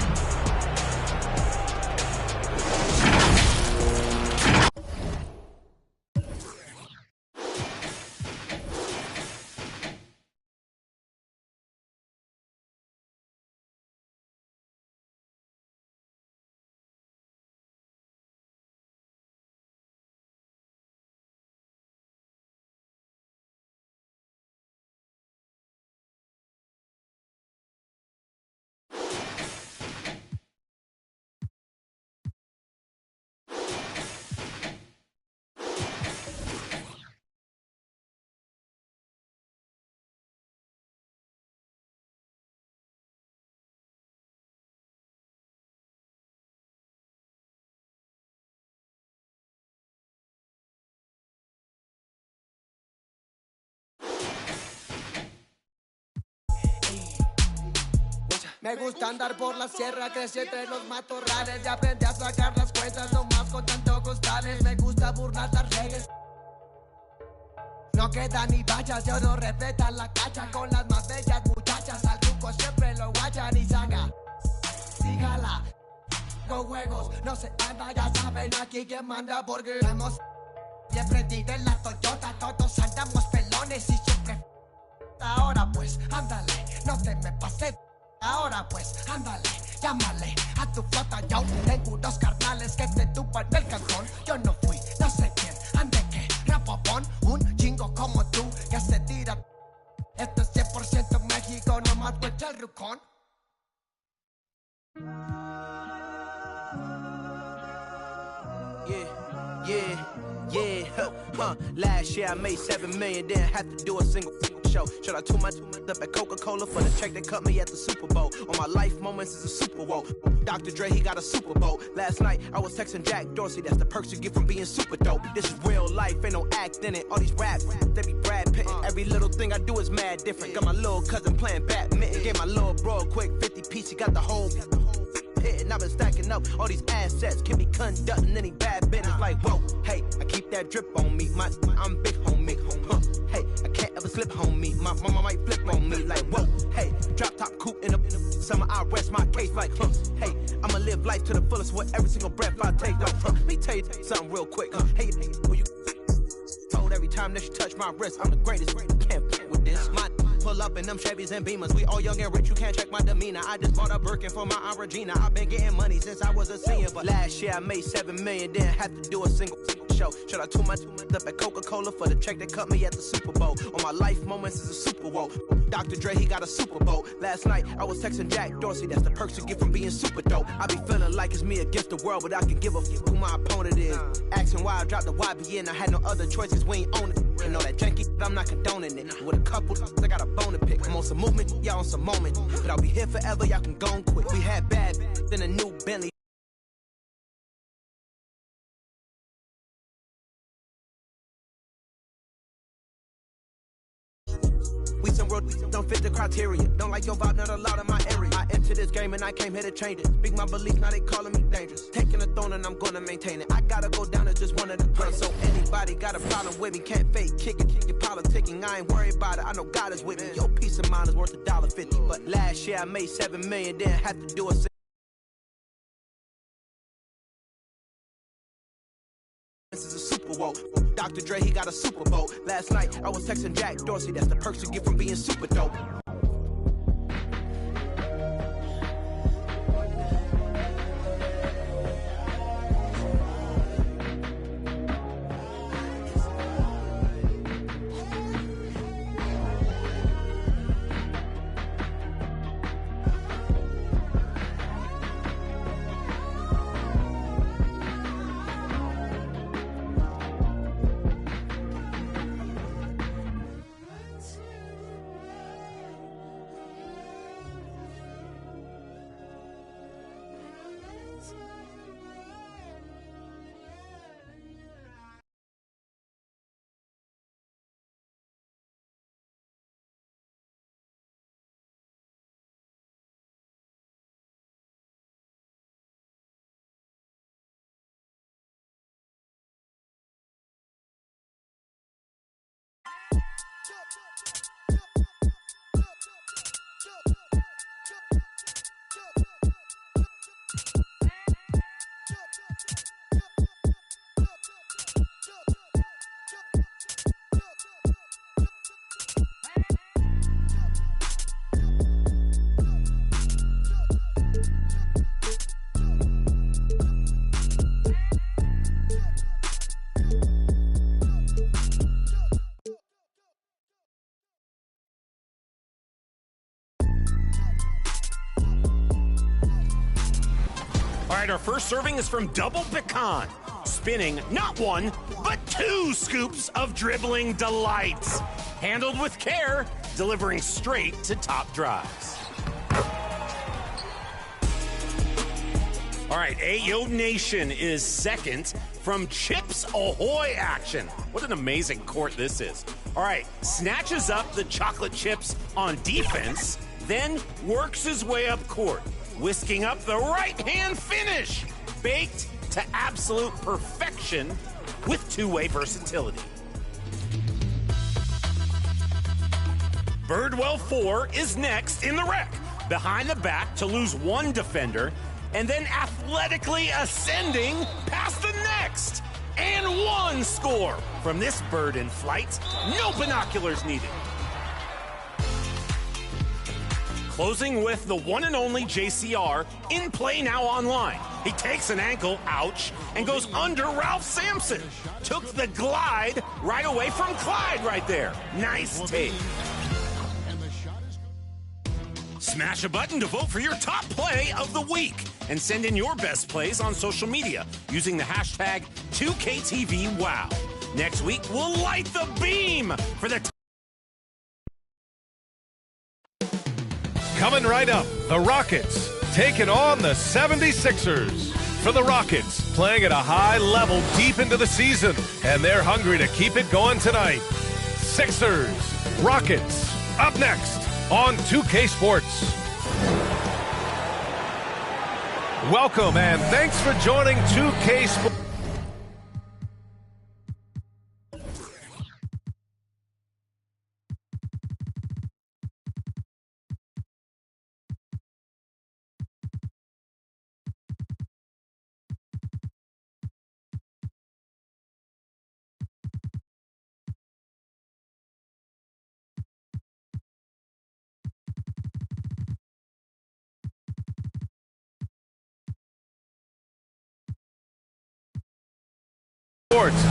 Me gusta andar por la sierra, crecí entre los matorrales y aprendí a sacar las cuentas nomás con tanto costales. Me gusta burlar las leyes. No queda ni bachas, yo no respetan la cacha con las más bellas muchachas. Al truco siempre lo guachan y saca. Sígala, con juegos, no se anda, ya saben aquí quién manda porque hemos siempre tiré la Toyota, todos andamos pelones y siempre Ahora pues, ándale, no te me pases. Ahora pues, ándale, llámale a tu flota. Yo tengo unos carnales que te tupan el cantón. Yo no fui, no sé quién, ande que rapopón. Un chingo como tú que se tira. Esto es 100% México, nomás vuelta el rucón. Last year I made $7 million, didn't have to do a single show. Should I tune my up at Coca-Cola for the check that cut me at the Super Bowl? On my life moments is a Super Bowl. Dr. Dre, he got a Super Bowl. Last night I was texting Jack Dorsey, that's the perks you get from being super dope. This is real life, ain't no act in it. All these rap, they be Brad Pitt. Every little thing I do is mad different. Got my little cousin playing badminton. Gave my little bro a quick 50 piece, he got the whole and I've been stacking up all these assets. Can be conducting any bad business. Like, whoa, hey, I keep that drip on me. I'm big homie. Hey, I can't ever slip homie. My mama might flip on me. Like, whoa, hey, drop top coupe in the summer. I rest my case like, hey, I'ma live life to the fullest with every single breath I take. Like, let me tell you something real quick. Hey, who you told every time that you touch my wrist, I'm the greatest. Can't fuck with this. My pull up in them Chevys and Beamers. We all young and rich, you can't check my demeanor. I just bought a Birkin for my Aunt Regina. I've been getting money since I was a senior. But last year I made $7 million, didn't have to do a single show. Should I tune my up at Coca-Cola for the check that cut me at the Super Bowl? On my life moments is a Super Bowl. Dr. Dre, he got a Super Bowl. Last night I was texting Jack Dorsey, that's the perks you get from being super dope. I be feeling like it's me against the world, but I can give a fuck who my opponent is. Asking why I dropped the YBN, I had no other choices, we ain't on it. And all that janky, I'm not condoning it. With a couple, I got a bone to pick. I'm on some movement, y'all on some moment. But I'll be here forever, y'all can go and quit. We had bad, then a new Bentley. We some road, don't fit the criteria. Don't like your vibe, not allowed in my area. I entered this game and I came here to change it. Speak my belief, now they calling me dangerous. Taking the throne and I'm gonna maintain it. I gotta go down as just one of the greats. So anybody got a problem with me, can't fake, kick it, your politicking. I ain't worried about it, I know God is with me. Your peace of mind is worth $1.50. But last year I made $7 million, didn't have to do a This is a Super Bowl. Dr. Dre, he got a Super Bowl. Last night, I was texting Jack Dorsey. That's the perks you get from being super dope. Our first serving is from Double Pecan, spinning not one, but 2 scoops of dribbling delights. Handled with care, delivering straight to top drives. All right, Ayo Nation is second from Chips Ahoy action. What an amazing court this is. All right, snatches up the chocolate chips on defense, then works his way up court, whisking up the right-hand finish, baked to absolute perfection with two-way versatility. Birdwell 4 is next in the wreck, behind the back to lose one defender, and then athletically ascending past the next. And one score from this bird in flight. No binoculars needed. Closing with the one and only JCR in play now online. He takes an ankle, ouch, and goes under Ralph Sampson. Took the glide right away from Clyde right there. Nice take. Smash a button to vote for your top play of the week and send in your best plays on social media using the hashtag 2KTVWow. Next week, we'll light the beam for the Coming right up, the Rockets taking on the 76ers. For the Rockets, playing at a high level deep into the season, and they're hungry to keep it going tonight. Sixers, Rockets, up next on 2K Sports. Welcome and thanks for joining 2K Sports.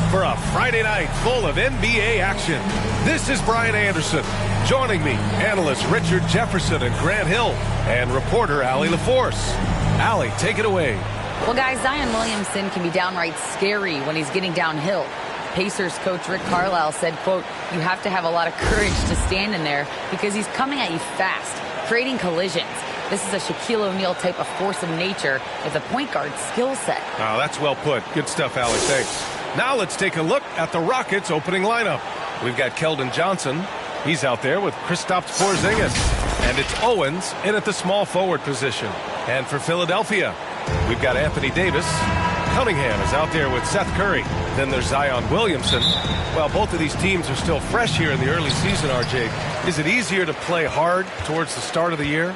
For a Friday night full of NBA action. This is Brian Anderson. Joining me, analysts Richard Jefferson and Grant Hill, and reporter Allie LaForce. Allie, take it away. Well, guys, Zion Williamson can be downright scary when he's getting downhill. Pacers coach Rick Carlisle said, quote, "You have to have a lot of courage to stand in there because he's coming at you fast, creating collisions. This is a Shaquille O'Neal type of force of nature with a point guard skill set." Oh, that's well put. Good stuff, Allie. Thanks. Now let's take a look at the Rockets' opening lineup. We've got Keldon Johnson. He's out there with Kristaps Porzingis. And it's Owens in at the small forward position. And for Philadelphia, we've got Anthony Davis. Cunningham is out there with Seth Curry. Then there's Zion Williamson. Well, both of these teams are still fresh here in the early season, RJ. Is it easier to play hard towards the start of the year?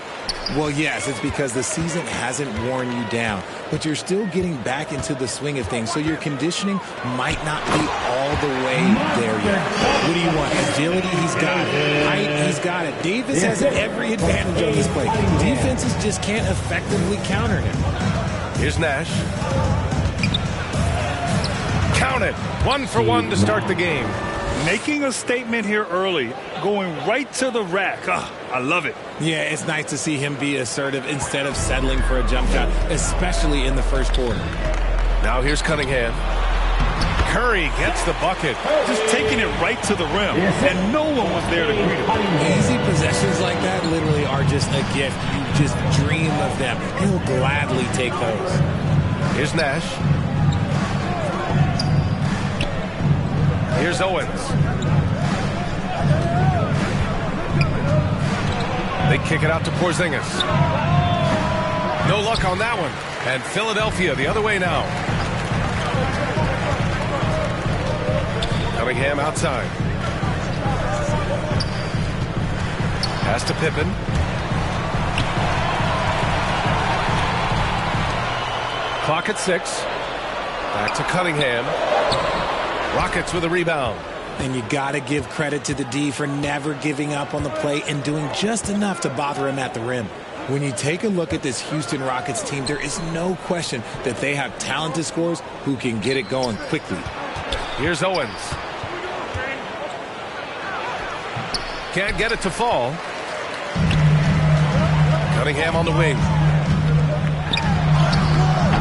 Well, yes, it's because the season hasn't worn you down, but you're still getting back into the swing of things, so your conditioning might not be all the way there yet. What do you want? Agility, he's got it. Height, he's got it. Davis has every advantage on this play. Defenses just can't effectively counter him. Here's Nash. Count it. 1 for 1 to start the game. Making a statement here early, going right to the rack. I love it. Yeah, it's nice to see him be assertive instead of settling for a jump shot, especially in the first quarter. Now here's Cunningham. Curry gets the bucket. Just taking it right to the rim, and no one was there to greet him. Easy possessions like that literally are just a gift. You just dream of them. He'll gladly take those. Here's Nash. Here's Owens. They kick it out to Porzingis. No luck on that one. And Philadelphia the other way now. Cunningham outside. Pass to Pippen. Clock at 6. Back to Cunningham. Rockets with a rebound. And you got to give credit to the D for never giving up on the play and doing just enough to bother him at the rim. When you take a look at this Houston Rockets team, there is no question that they have talented scorers who can get it going quickly. Here's Owens. Can't get it to fall. Cunningham on the wing.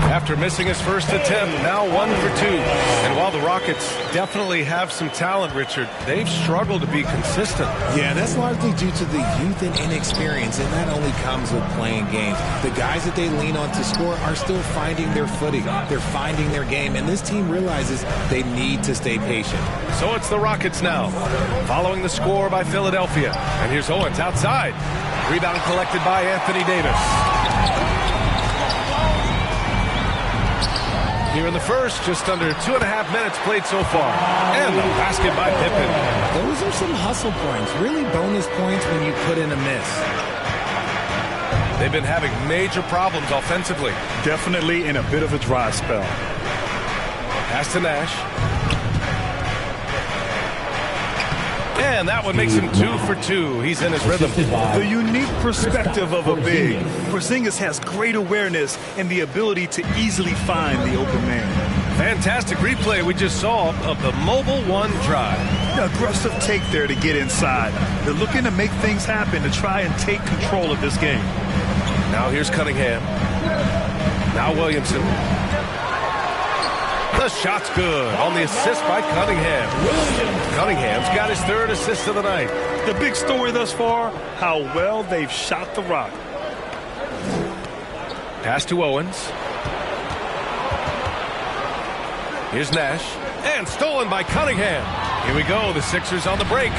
After missing his first attempt, now 1 for 2. And while the Rockets definitely have some talent, Richard, they've struggled to be consistent. Yeah, that's largely due to the youth and inexperience, and that only comes with playing games. The guys that they lean on to score are still finding their footing. They're finding their game, and this team realizes they need to stay patient. So it's the Rockets now, following the score by Philadelphia. And here's Owens outside. Rebound collected by Anthony Davis. Here in the first, just under 2.5 minutes played so far. And the basket by Pippen. Those are some hustle points, really bonus points when you put in a miss. They've been having major problems offensively. Definitely in a bit of a dry spell. Pass to Nash. And that one makes him 2 for 2. He's in his rhythm. The unique perspective of a big. Porzingis has great awareness and the ability to easily find the open man. Fantastic replay we just saw of the Mobile One drive. Aggressive take there to get inside. They're looking to make things happen to try and take control of this game. Now here's Cunningham. Now Williamson. The shot's good on the assist by Cunningham. Cunningham's got his 3rd assist of the night. The big story thus far, how well they've shot the rock. Pass to Owens. Here's Nash. And stolen by Cunningham. Here we go. The Sixers on the break.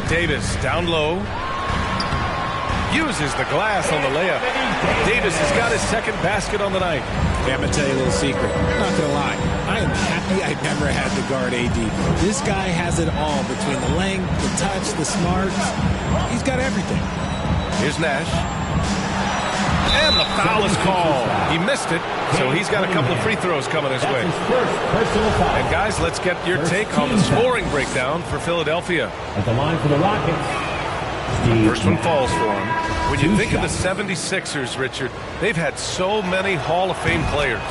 Davis down low. Uses the glass on the layup. Davis has got his 2nd basket on the night. Hey, I'm going to tell you a little secret. I'm not going to lie. I am happy I never had to guard AD. This guy has it all between the length, the touch, the smarts. He's got everything. Here's Nash. And the foul is called. He missed it, so he's got a couple of free throws coming his way. And guys, let's get your take on the scoring breakdown for Philadelphia. At the line for the Rockets. First one falls for him. When you think of the 76ers, Richard, they've had so many Hall of Fame players.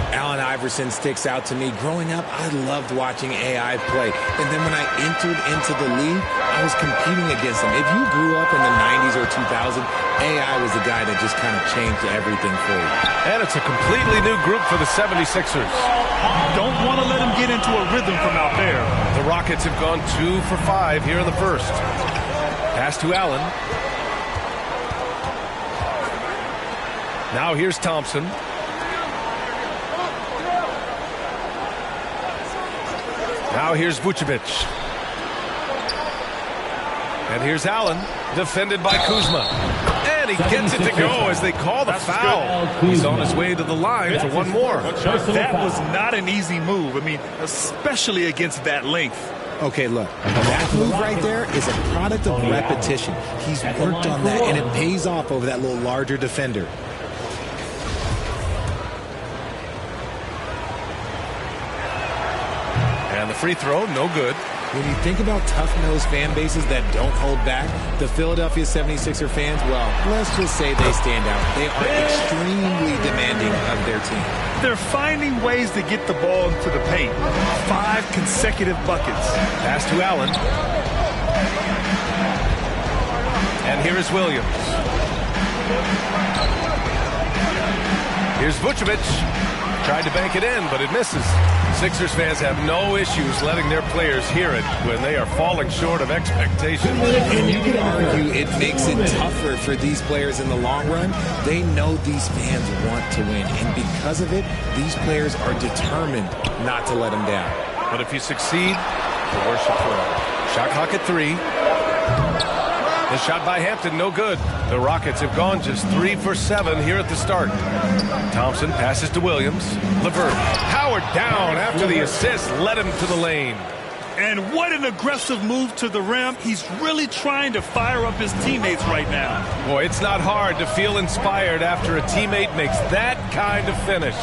Allen Iverson sticks out to me. Growing up, I loved watching AI play. And then when I entered into the league, I was competing against him. If you grew up in the 90s or 2000, AI was the guy that just kind of changed everything for you. And it's a completely new group for the 76ers. Don't want to let him get into a rhythm from out there. The Rockets have gone 2 for 5 here in the first. Pass to Allen. Now here's Thompson. Now here's Vucevic. And here's Allen, defended by Kuzma. And he gets it to go as they call the foul. He's on his way to the line for one more. That was not an easy move. I mean, especially against that length. Okay, look, that move right there is a product of repetition. He's worked on that, and it pays off over that little larger defender. And the free throw, no good. When you think about tough-nosed fan bases that don't hold back, the Philadelphia 76er fans, well, let's just say they stand out. They are extremely demanding of their team. They're finding ways to get the ball into the paint. 5 consecutive buckets. Pass to Allen. And here is Williams. Here's Vucevic. Tried to bank it in, but it misses. Sixers fans have no issues letting their players hear it when they are falling short of expectations. And you can argue it makes it tougher for these players in the long run. They know these fans want to win, and because of it, these players are determined not to let them down. But if you succeed, the worse you play. Shot clock at 3. The shot by Hampton, no good. The Rockets have gone just 3 for 7 here at the start. Thompson passes to Williams. LeVert powered down after the assist, led him to the lane. And what an aggressive move to the rim. He's really trying to fire up his teammates right now. Boy, it's not hard to feel inspired after a teammate makes that kind of finish.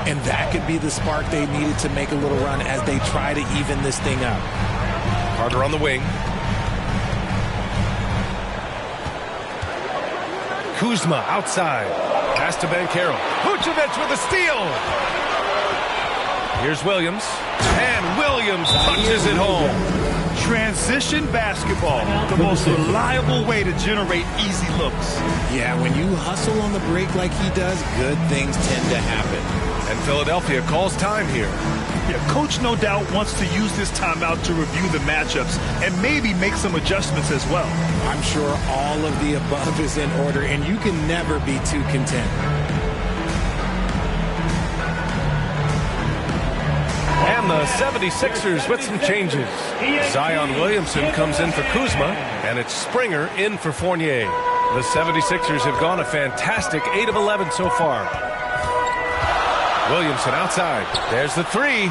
And that could be the spark they needed to make a little run as they try to even this thing up. Carter on the wing. Kuzma outside. Pass to Banchero. Vucevic with a steal. Here's Williams. And Williams punches it home. Transition basketball, the most reliable way to generate easy looks. Yeah, when you hustle on the break like he does, good things tend to happen. And Philadelphia calls time here. Yeah, Coach no doubt wants to use this timeout to review the matchups and maybe make some adjustments as well. I'm sure all of the above is in order, and you can never be too content. And the 76ers with some changes. Zion Williamson comes in for Kuzma, and it's Springer in for Fournier. The 76ers have gone a fantastic 8 of 11 so far. Williamson outside. There's the 3.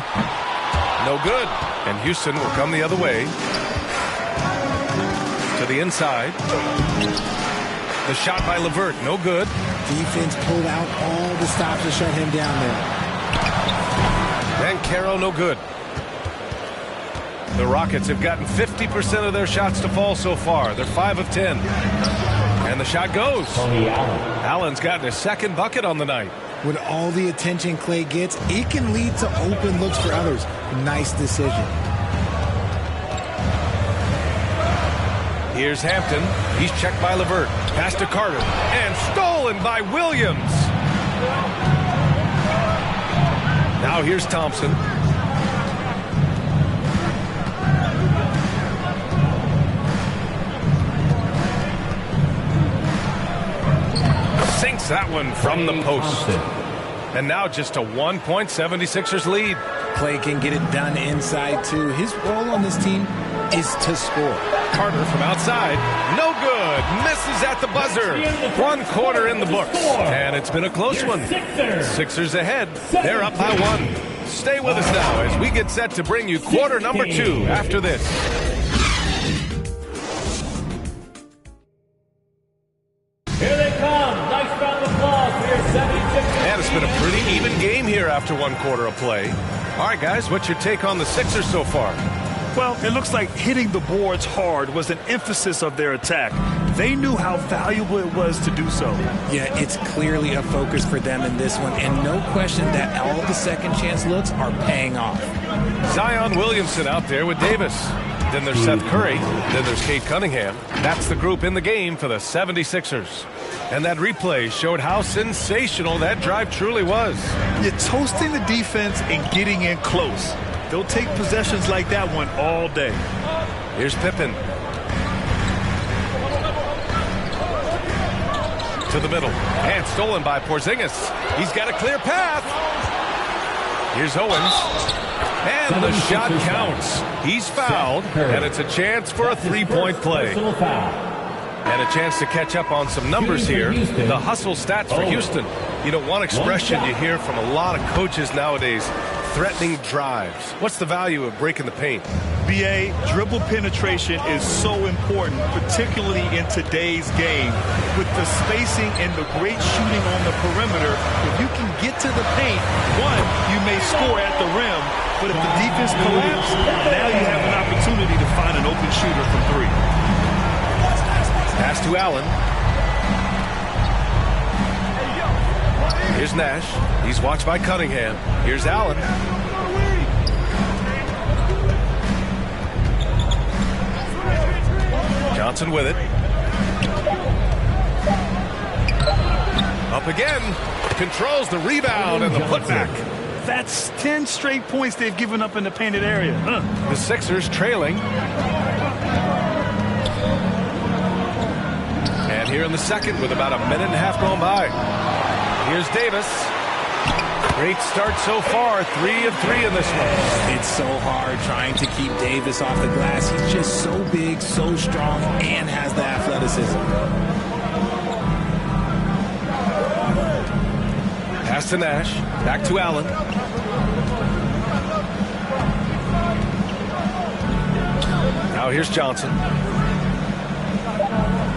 No good. And Houston will come the other way. To the inside. The shot by LeVert. No good. Defense pulled out all the stops to shut him down there. Banchero, no good. The Rockets have gotten 50% of their shots to fall so far. They're 5 of 10. And the shot goes. Allen's gotten his second bucket on the night. With all the attention Clay gets, it can lead to open looks for others. Nice decision. Here's Hampton. He's checked by LeVert. Pass to Carter. And stolen by Williams. Now here's Thompson. Sinks that one from the post. And now just a 1-point 76ers lead. Clay can get it done inside, too. His role on this team is to score. Carter from outside. No good. Misses at the buzzer. 1 quarter in the books. And it's been a close one. Sixers ahead. They're up by 1. Stay with us now as we get set to bring you quarter number 2 after this. Here they come. Nice round of applause for your 76ers. And it's been a pretty even game here after 1 quarter of play. All right, guys, what's your take on the Sixers so far? Well, it looks like hitting the boards hard was an emphasis of their attack. They knew how valuable it was to do so. Yeah, it's clearly a focus for them in this one, and no question that all the second chance looks are paying off. Zion Williamson out there with Davis. Then there's Seth Curry. Then there's Cade Cunningham. That's the group in the game for the 76ers. And that replay showed how sensational that drive truly was. You're toasting the defense and getting in close. They'll take possessions like that one all day. Here's Pippen. To the middle. And stolen by Porzingis. He's got a clear path. Here's Owens. And the shot counts. He's fouled. And it's a chance for a 3-point play. And a chance to catch up on some numbers here. The hustle stats for Houston. You know, one expression you hear from a lot of coaches nowadays, threatening drives. What's the value of breaking the paint? BA, dribble penetration is so important, particularly in today's game. With the spacing and the great shooting on the perimeter, if you can get to the paint, one, you may score at the rim, but if the defense collapses, now you have an opportunity to find an open shooter from 3. Pass to Allen. Here's Nash. He's watched by Cunningham. Here's Allen. Johnson with it. Up again. Controls the rebound and the putback. That's 10 straight points they've given up in the painted area. The Sixers trailing. And here in the second with about a minute and a half gone by. Here's Davis. Great start so far. 3 of 3 in this one. It's so hard trying to keep Davis off the glass. He's just so big, so strong, and has the athleticism. Pass to Nash. Back to Allen. Now here's Johnson.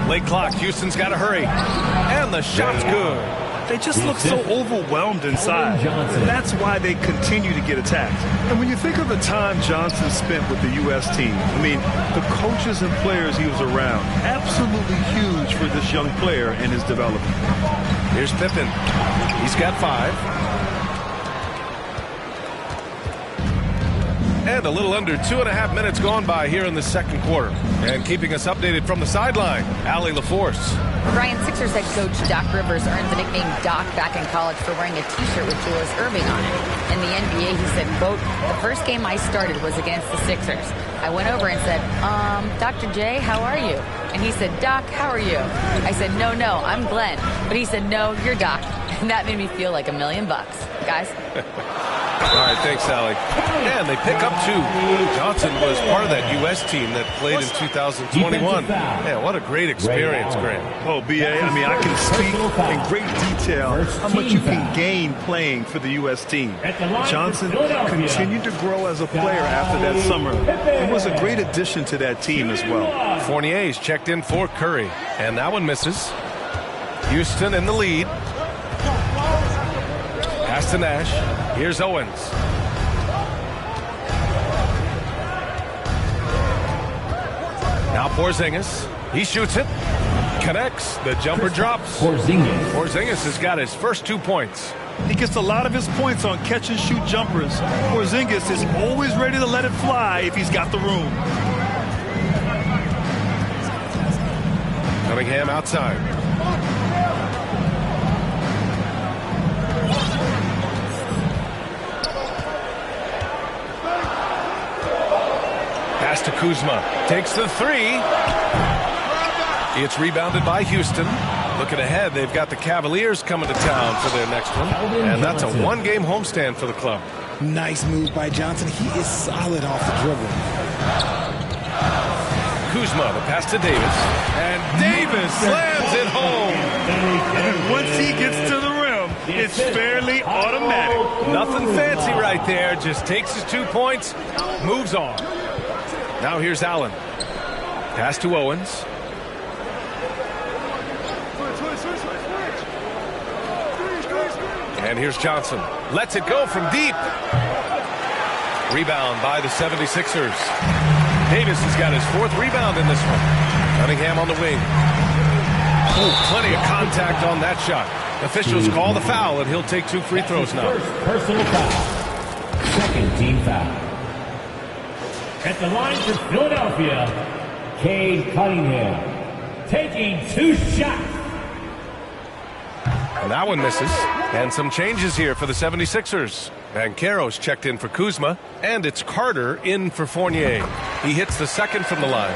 Late clock. Houston's got to hurry. And the shot's good. They just look so overwhelmed inside. That's why they continue to get attacked. And when you think of the time Johnson spent with the U.S. team, I mean, the coaches and players he was around, absolutely huge for this young player and his development. Here's Pippen. He's got 5. And a little under 2.5 minutes gone by here in the second quarter. And keeping us updated from the sideline, Allie LaForce. Brian, Sixers head coach Doc Rivers earned the nickname Doc back in college for wearing a T-shirt with Julius Erving on it. In the NBA, he said, quote, "The first game I started was against the Sixers. I went over and said, Dr. J, how are you?" And he said, "Doc, how are you?" I said, no, I'm Glenn." But he said, "No, you're Doc." And that made me feel like $1 million. Guys. All right, thanks, Allie. And they pick up 2. Johnson was part of that U.S. team that played in 2021. Yeah, what a great experience, Grant. Oh, BA, I mean, I can speak in great detail how much you can gain playing for the U.S. team. Johnson continued to grow as a player after that summer and was a great addition to that team as well. Fournier's checked in for Curry, and that one misses. Houston in the lead. Pass to Nash. Here's Owens. Now Porzingis. He shoots it. Connects. The jumper drops. Porzingis has got his first 2 points. He gets a lot of his points on catch-and-shoot jumpers. Porzingis is always ready to let it fly if he's got the room. Cunningham outside. Pass to Kuzma. Takes the 3. It's rebounded by Houston. Looking ahead, they've got the Cavaliers coming to town for their next one. And that's a one-game homestand for the club. Nice move by Johnson. He is solid off the dribble. Kuzma, the pass to Davis. And Davis slams it home. And once he gets to the rim, it's fairly automatic. Nothing fancy right there. Just takes his 2 points, moves on. Now here's Allen. Pass to Owens. And here's Johnson. Lets it go from deep. Rebound by the 76ers. Davis has got his 4th rebound in this one. Cunningham on the wing. Oh, plenty of contact on that shot. Officials call the foul, and he'll take 2 free throws now. First personal foul. Second team foul. At the line for Philadelphia, Cade Cunningham taking 2 shots. And that one misses. And some changes here for the 76ers. Banchero's checked in for Kuzma, and it's Carter in for Fournier. He hits the second from the line.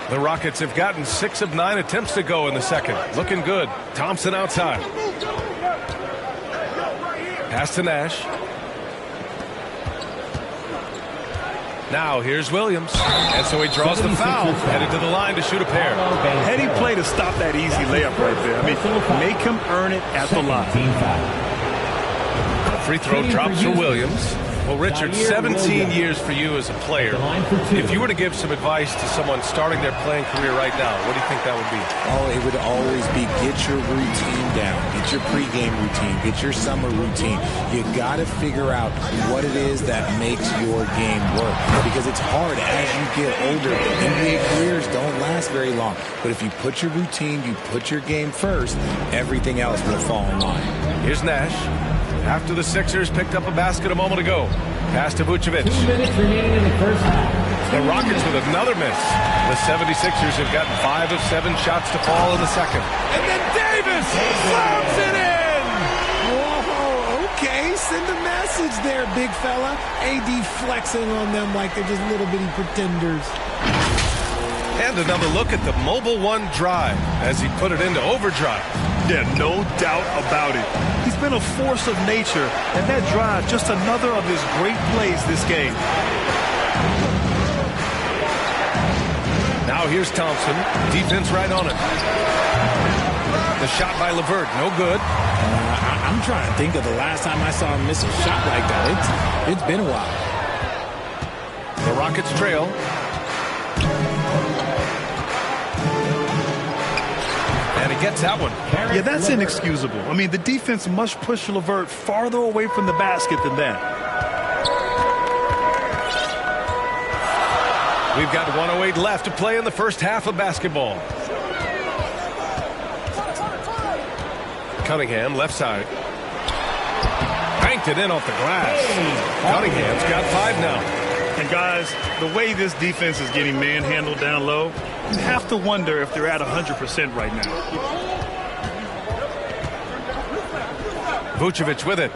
The Rockets have gotten 6 of 9 attempts to go in the second. Looking good. Thompson outside. Pass to Nash. Now here's Williams. And so he draws the foul. Headed to the line to shoot a pair. Heady play to stop that easy layup right there. I mean, make him earn it at the line. A free throw drops for Williams. Well, Richard, 17 years for you as a player. If you were to give some advice to someone starting their playing career right now, what do you think that would be? Oh, it would always be get your routine down. Get your pregame routine. Get your summer routine. You got to figure out what it is that makes your game work. Because it's hard as you get older. NBA careers don't last very long. But if you put your routine, you put your game first, everything else will fall in line. Here's Nash. After the Sixers picked up a basket a moment ago. Pass to Vucevic. 2 minutes remaining in the first half. The Rockets with another miss. The 76ers have gotten 5 of 7 shots to fall in the second. And then Davis slams it in! Whoa, okay. Send a message there, big fella. AD flexing on them like they're just little bitty pretenders. And another look at the Mobile One drive as he put it into overdrive. Yeah, no doubt about it. He's been a force of nature, and that drive, just another of his great plays this game. Now here's Thompson. Defense right on it. The shot by LeVert, no good. I'm trying to think of the last time I saw him miss a shot like that. It's been a while. The Rockets trail. And he gets that one. Yeah, that's inexcusable. I mean, the defense must push LeVert farther away from the basket than that. We've got 1:08 left to play in the first half of basketball. Cunningham, left side. Banked it in off the glass. Cunningham's got 5 now. And guys, the way this defense is getting manhandled down low, you have to wonder if they're at 100% right now. Vucevic with it.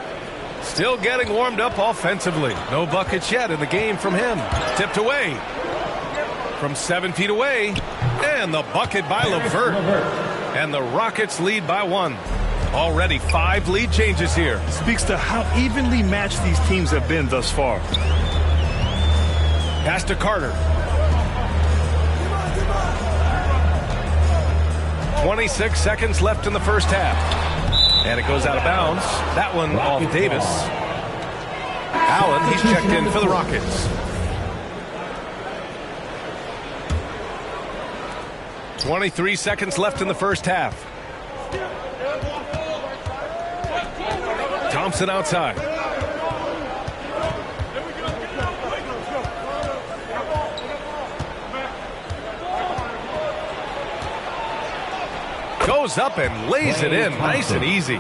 Still getting warmed up offensively. No buckets yet in the game from him. Tipped away. From 7 feet away. And the bucket by LeVert. And the Rockets lead by 1. Already 5 lead changes here. Speaks to how evenly matched these teams have been thus far. Pass to Carter. 26 seconds left in the first half. And it goes out of bounds. That one off Davis. Allen, he's checked in for the Rockets. 23 seconds left in the first half. Thompson outside. Goes up and lays it in nice and easy.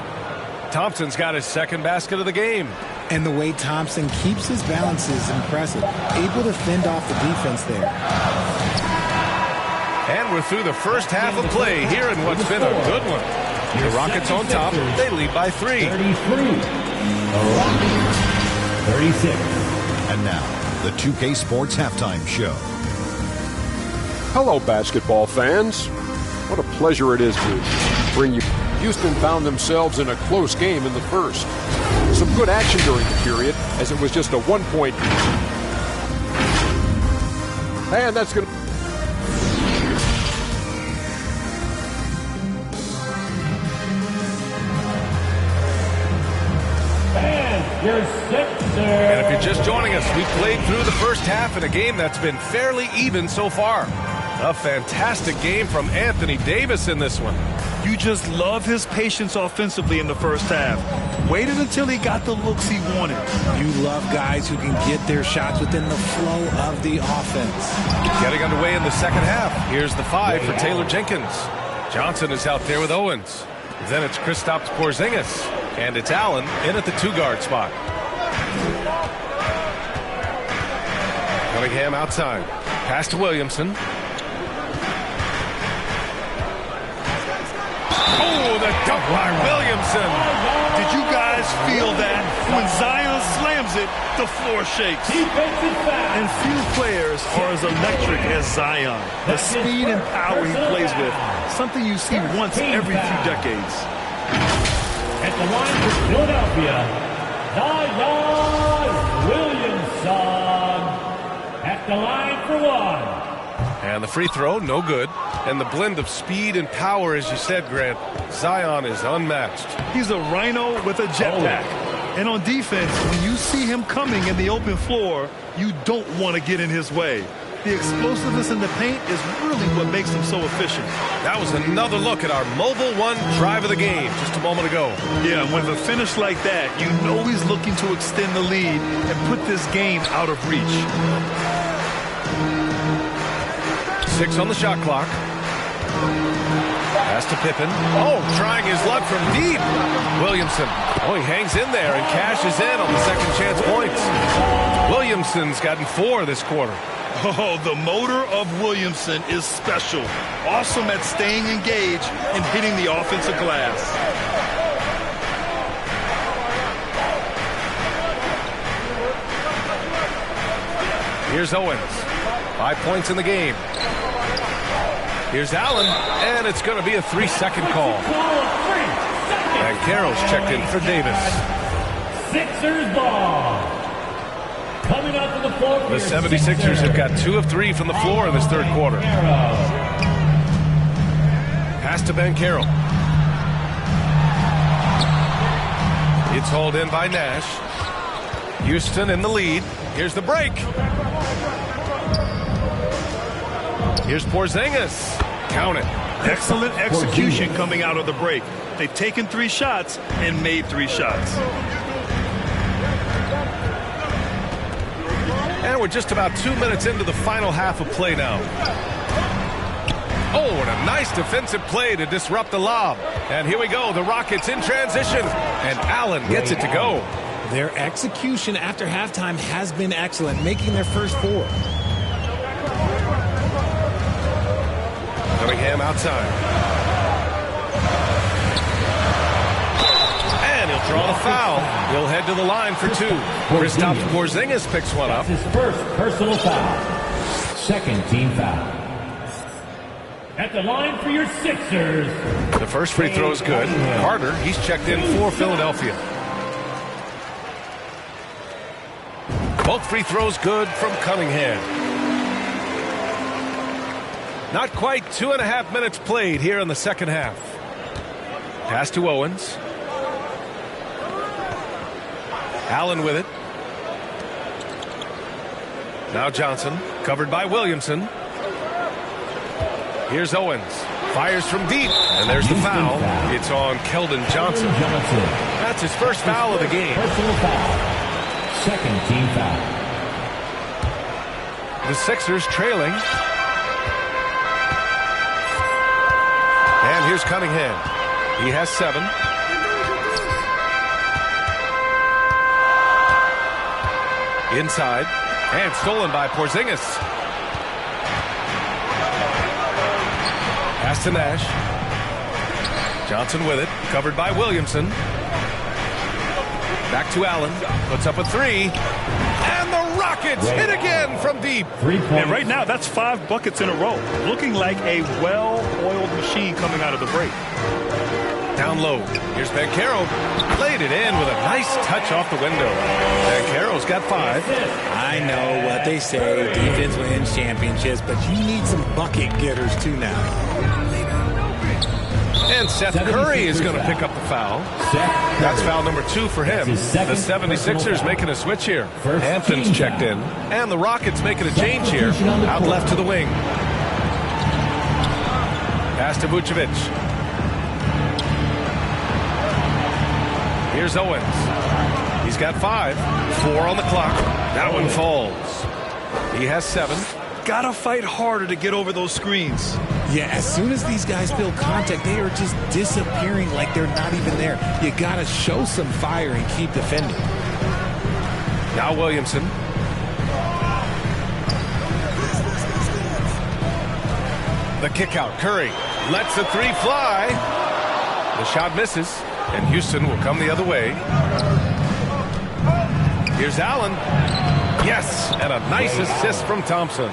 Thompson's got his second basket of the game. And the way Thompson keeps his balance is impressive. Able to fend off the defense there. And we're through the first half of play here in what's been a good one. The Rockets on top. They lead by 3. 33. The Rockets 36. And now, the 2K Sports Halftime Show. Hello, basketball fans. What a pleasure it is to bring you. Houston found themselves in a close game in the first. Some good action during the period, as it was just a 1-point. And that's going to... And if you're just joining us, we played through the first half in a game that's been fairly even so far. A fantastic game from Anthony Davis in this one. You just love his patience offensively in the first half. Waited until he got the looks he wanted. You love guys who can get their shots within the flow of the offense. Getting underway in the second half. Here's the 5 for Taylor Jenkins. Johnson is out there with Owens. Then it's Kristaps Porzingis. And it's Allen in at the 2-guard spot. Cunningham outside. Pass to Williamson. Oh, the dunk by Williamson. Did you guys feel that? When Zion slams it, the floor shakes. And few players are as electric as Zion. The speed and power he plays with, something you see once every few decades. At the line for Philadelphia, Zion Williamson. At the line for 1. And the free throw, no good. And the blend of speed and power, as you said, Grant, Zion is unmatched. He's a rhino with a jetpack. And on defense, when you see him coming in the open floor, you don't want to get in his way. The explosiveness in the paint is really what makes him so efficient. That was another look at our Mobile One drive of the game just a moment ago. Yeah, with a finish like that, you know he's looking to extend the lead and put this game out of reach. 6 on the shot clock. Pass to Pippen. Oh, trying his luck from deep. Williamson. Oh, he hangs in there and cashes in on the second chance points. Williamson's gotten 4 this quarter. Oh, the motor of Williamson is special. Awesome at staying engaged and hitting the offensive glass. Here's Owens. 5 points in the game. Here's Allen, and it's going to be a 3-second call. And Carroll's checked in for Davis. Sixers ball. Coming up to the floor. The 76ers have got 2 of 3 from the floor in this third quarter. Pass to Ben Carroll. It's hauled in by Nash. Houston in the lead. Here's the break. Here's Porzingis. Count it. Excellent execution coming out of the break. They've taken 3 shots and made 3 shots. And we're just about 2 minutes into the final half of play now. Oh, and a nice defensive play to disrupt the lob. And here we go, the Rockets in transition. And Allen gets it to go. Their execution after halftime has been excellent, making their first 4. Cunningham outside. And he'll draw the foul. He'll head to the line for 2. Kristaps Porzingis picks one up. That's his first personal foul. Second team foul. At the line for your Sixers. The first free throw is good. Carter, he's checked in for Philadelphia. Both free throws good from Cunningham. Not quite 2.5 minutes played here in the second half. Pass to Owens. Allen with it. Now Johnson, covered by Williamson. Here's Owens. Fires from deep. And there's the foul. It's on Keldon Johnson. That's his first foul of the game. Personal foul. Second team foul. The Sixers trailing. And here's Cunningham. He has 7. Inside. And stolen by Porzingis. Pass to Nash. Johnson with it. Covered by Williamson. Back to Allen. Puts up a 3. And the Rockets hit again from deep. And right now, that's 5 buckets in a row. Looking like a well-oiled machine coming out of the break. Down low. Here's Banchero. Laid it in with a nice touch off the window. Banchero's got 5. I know what they say. Defense wins championships, but you need some bucket getters too now. And Seth Curry is going to pick up the foul. That's foul number 2 for him. The 76ers making a switch here. Hampton's checked in. And the Rockets making a change here. Out left to the wing. Pass to Vucevic. Here's Owens. He's got 5. 4 on the clock. That one falls. He has 7. Gotta fight harder to get over those screens. Yeah, as soon as these guys feel contact, they are just disappearing like they're not even there. You gotta show some fire and keep defending. Now Williamson. The kick out. Curry lets the 3 fly. The shot misses, and Houston will come the other way. Here's Allen. Yes, and a nice assist from Thompson.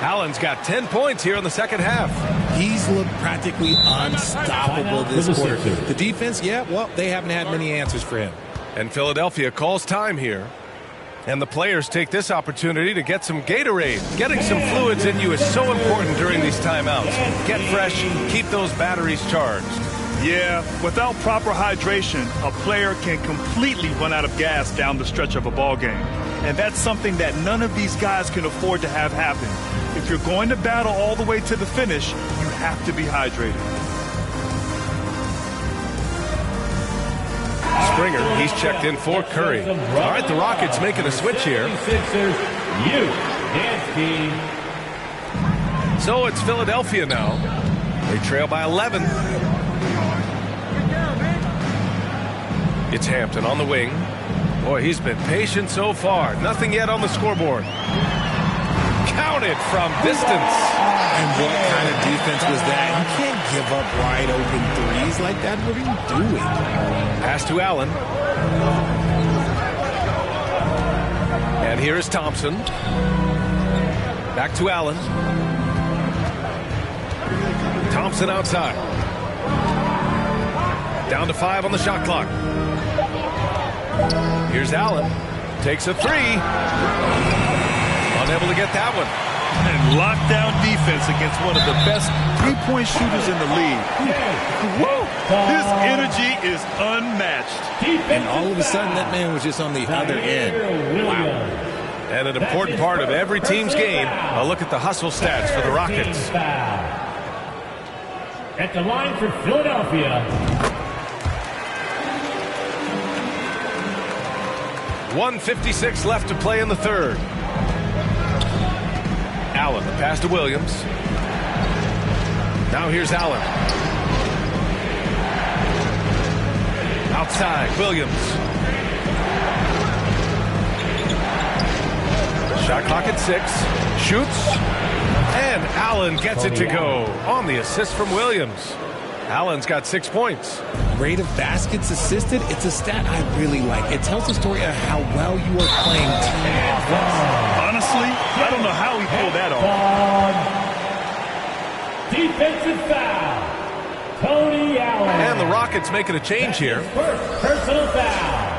Allen's got 10 points here in the second half. He's looked practically unstoppable this quarter. The defense, yeah, well, they haven't had many answers for him. And Philadelphia calls time here. And the players take this opportunity to get some Gatorade. Getting some fluids in you is so important during these timeouts. Get fresh, keep those batteries charged. Yeah, without proper hydration, a player can completely run out of gas down the stretch of a ball game. And that's something that none of these guys can afford to have happen. If you're going to battle all the way to the finish, you have to be hydrated. Springer, he's checked in for Curry. All right, the Rockets making a switch here. So it's Philadelphia now. They trail by 11. It's Hampton on the wing. Boy, he's been patient so far. Nothing yet on the scoreboard. Counted from distance. And what kind of defense was that? You can't give up wide open threes like that. What are you doing? Pass to Allen. And here is Thompson. Back to Allen. Thompson outside. Down to 5 on the shot clock. Here's Allen. Takes a 3. Unable to get that one. And lockdown defense against one of the best three-point shooters in the league. Whoa! His energy is unmatched. And all of a sudden, that man was just on the other end. Wow. And an important part of every team's game, a look at the hustle stats for the Rockets. At the line for Philadelphia. 1:56 left to play in the third. Allen, the pass to Williams. Now here's Allen. Outside, Williams. Shot clock at 6. Shoots. And Allen gets it to go on the assist from Williams. Allen's got 6 points. Rate of baskets assisted, it's a stat I really like. It tells the story of how well you are playing team offense. Honestly, I don't know how he pulled that off. Defensive foul. Tony Allen. And the Rockets making a change here. First personal foul.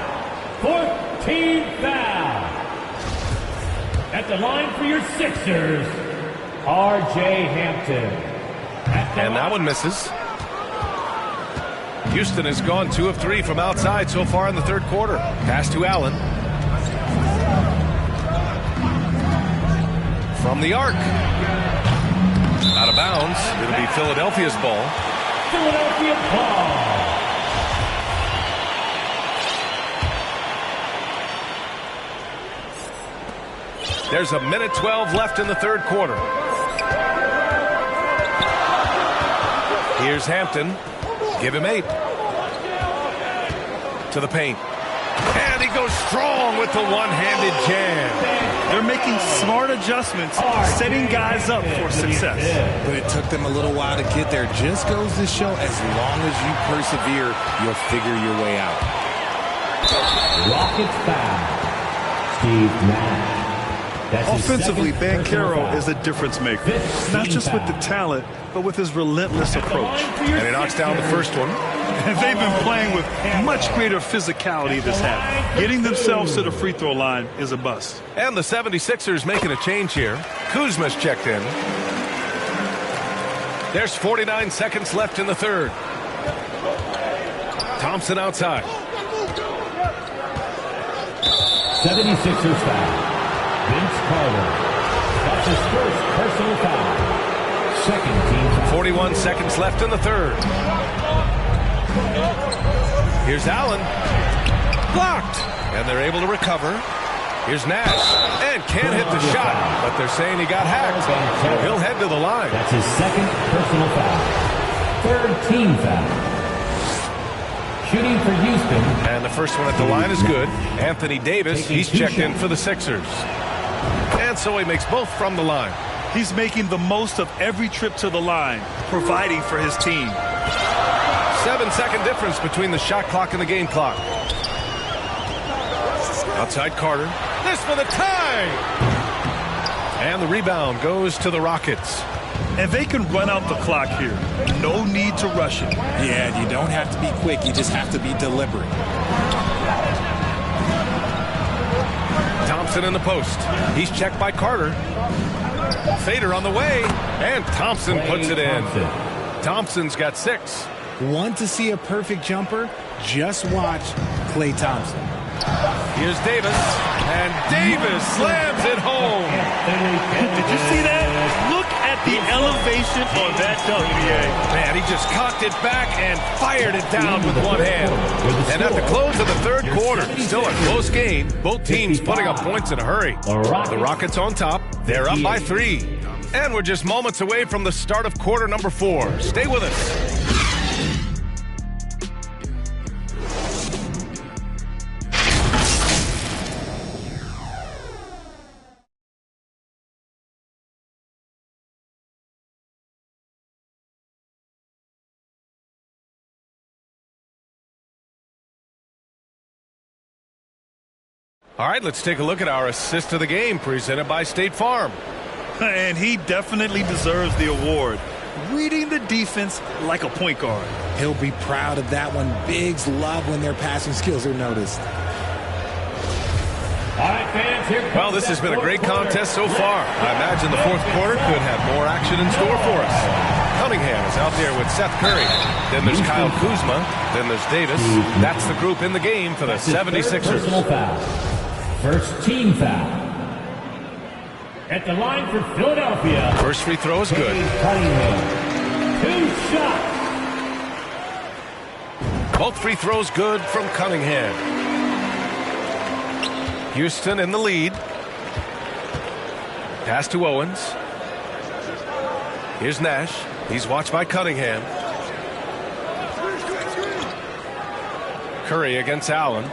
14th foul. At the line for your Sixers, R.J. Hampton. And that one misses. Houston has gone 2 of 3 from outside so far in the third quarter. Pass to Allen. From the arc. Out of bounds. It'll be Philadelphia's ball. Philadelphia ball. There's a minute 12 left in the third quarter. Here's Hampton. Give him 8. To the paint. And he goes strong with the one-handed jam. They're making smart adjustments, setting guys up for success. But it took them a little while to get there. Just goes to show, as long as you persevere, you'll figure your way out. Rockets foul. Steve Nash. Offensively, Banchero is a difference maker. Not just with the talent, but with his relentless approach. And he knocks down the first one. And they've been playing with much greater physicality this half. Getting themselves to the free throw line is a bust. And the 76ers making a change here. Kuzma's checked in. There's 49 seconds left in the third. Thompson outside. 76ers foul. Vince Carter. That's his first personal foul. Second team foul. 41 seconds left in the third. Here's Allen. Blocked. And they're able to recover. Here's Nash. And can't hit the shot. But they're saying he got hacked. So he'll head to the line. That's his second personal foul. Third team foul. Shooting for Houston. And the first one at the line is good. Anthony Davis, he's checked in for the Sixers. And so he makes both from the line. He's making the most of every trip to the line, providing for his team. 7-second difference between the shot clock and the game clock. Outside Carter. This for the tie! And the rebound goes to the Rockets. And they can run out the clock here. No need to rush it. Yeah, you don't have to be quick. You just have to be deliberate. Thompson in the post. He's checked by Carter. Fader on the way. And Thompson puts it in. Thompson's got 6. Want to see a perfect jumper? Just watch Klay Thompson. Here's Davis. And Davis slams it home. Did you see that? Look at the elevation on that WBA. Man, he just cocked it back and fired it down with one hand. And at the close of the third quarter, still a close game. Both teams putting up points in a hurry. The Rockets on top. They're up by 3. And we're just moments away from the start of quarter number 4. Stay with us. All right, let's take a look at our assist of the game presented by State Farm. And he definitely deserves the award. Reading the defense like a point guard. He'll be proud of that one. Bigs love when their passing skills are noticed. All right, fans, here comes. Well, this has been a great contest so far. I imagine the fourth quarter could have more action in store for us. Cunningham is out there with Seth Curry. Then there's Kyle Kuzma. Then there's Davis. That's the group in the game for the 76ers. Personal foul. First team foul. At the line for Philadelphia. First free throw is good. Cunningham. 2 shots. Both free throws good from Cunningham. Houston in the lead. Pass to Owens. Here's Nash. He's watched by Cunningham. Curry against Allen.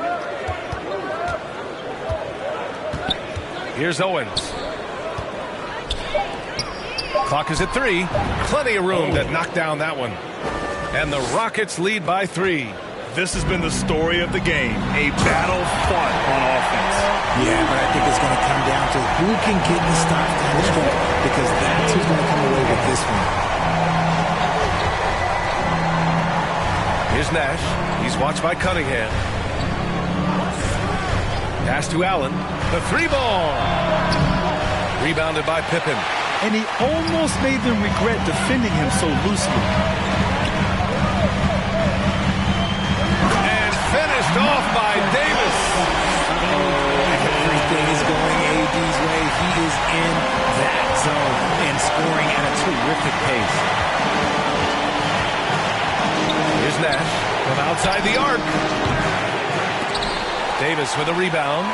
Here's Owens. Clock is at 3. Plenty of room to knock down that one. And the Rockets lead by 3. This has been the story of the game. A battle fought on offense. Yeah, but I think it's going to come down to who can get the stop down the stretch, because that's who's going to come away with this one. Here's Nash. He's watched by Cunningham. Pass to Allen. The 3-ball. Rebounded by Pippen. And he almost made them regret defending him so loosely. And finished off by Davis. Everything is going AD's way. He is in that zone and scoring at a terrific pace. Here's Nash from outside the arc. Davis with a rebound.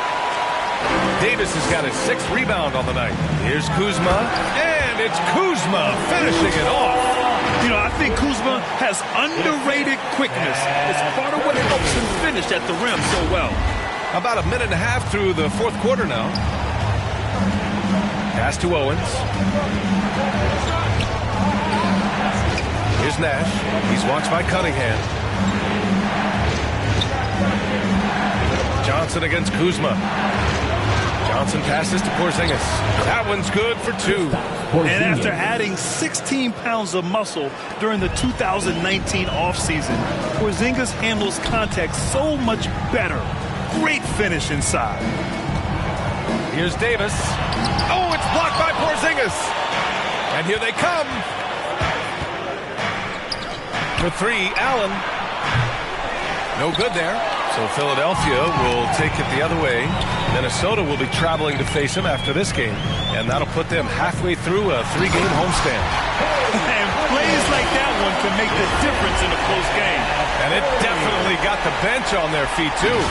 Davis has got his 6th rebound on the night. Here's Kuzma, and it's Kuzma finishing it off. You know, I think Kuzma has underrated quickness. It's part of what helps him finish at the rim so well. About a minute and a half through the fourth quarter now. Pass to Owens. Here's Nash. He's watched by Cunningham. Johnson against Kuzma. Johnson passes to Porzingis. That one's good for 2. And after adding 16 pounds of muscle during the 2019 offseason, Porzingis handles contact so much better. Great finish inside. Here's Davis. Oh, it's blocked by Porzingis. And here they come. For 3, Allen. No good there. So Philadelphia will take it the other way. Minnesota will be traveling to face him after this game. And that'll put them halfway through a 3-game homestand. And plays like that one can make the difference in a close game. And it definitely got the bench on their feet, too.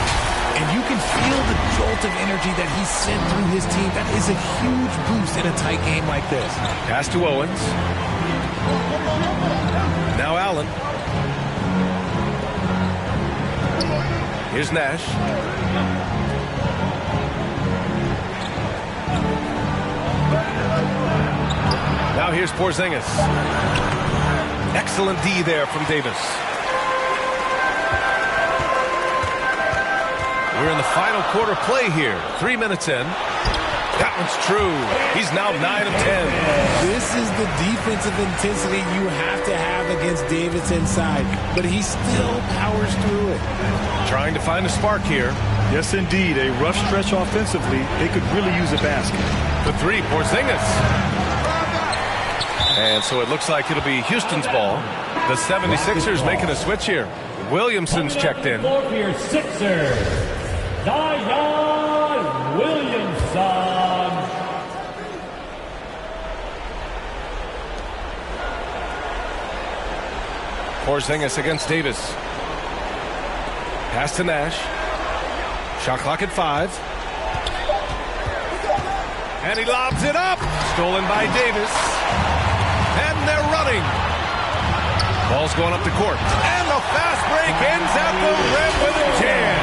And you can feel the jolt of energy that he sent through his team. That is a huge boost in a tight game like this. Pass to Owens. Now Allen. Here's Nash. Now here's Porzingis. Excellent D there from Davis. We're in the final quarter play here. 3 minutes in. That one's true. He's now 9 of 10. This is the defensive intensity you have to have against Davis inside, but he still powers through it. Trying to find a spark here. Yes, indeed. A rough stretch offensively. They could really use a basket. The 3, Porzingis. And so it looks like it'll be Houston's ball. The 76ers making a switch here. Williamson's checked in. For your Sixers, Zion Williamson. Porzingis against Davis. Pass to Nash. Shot clock at 5. And he lobs it up. Stolen by Davis. And they're running. Ball's going up the court. And the fast break ends at the rim with a jam.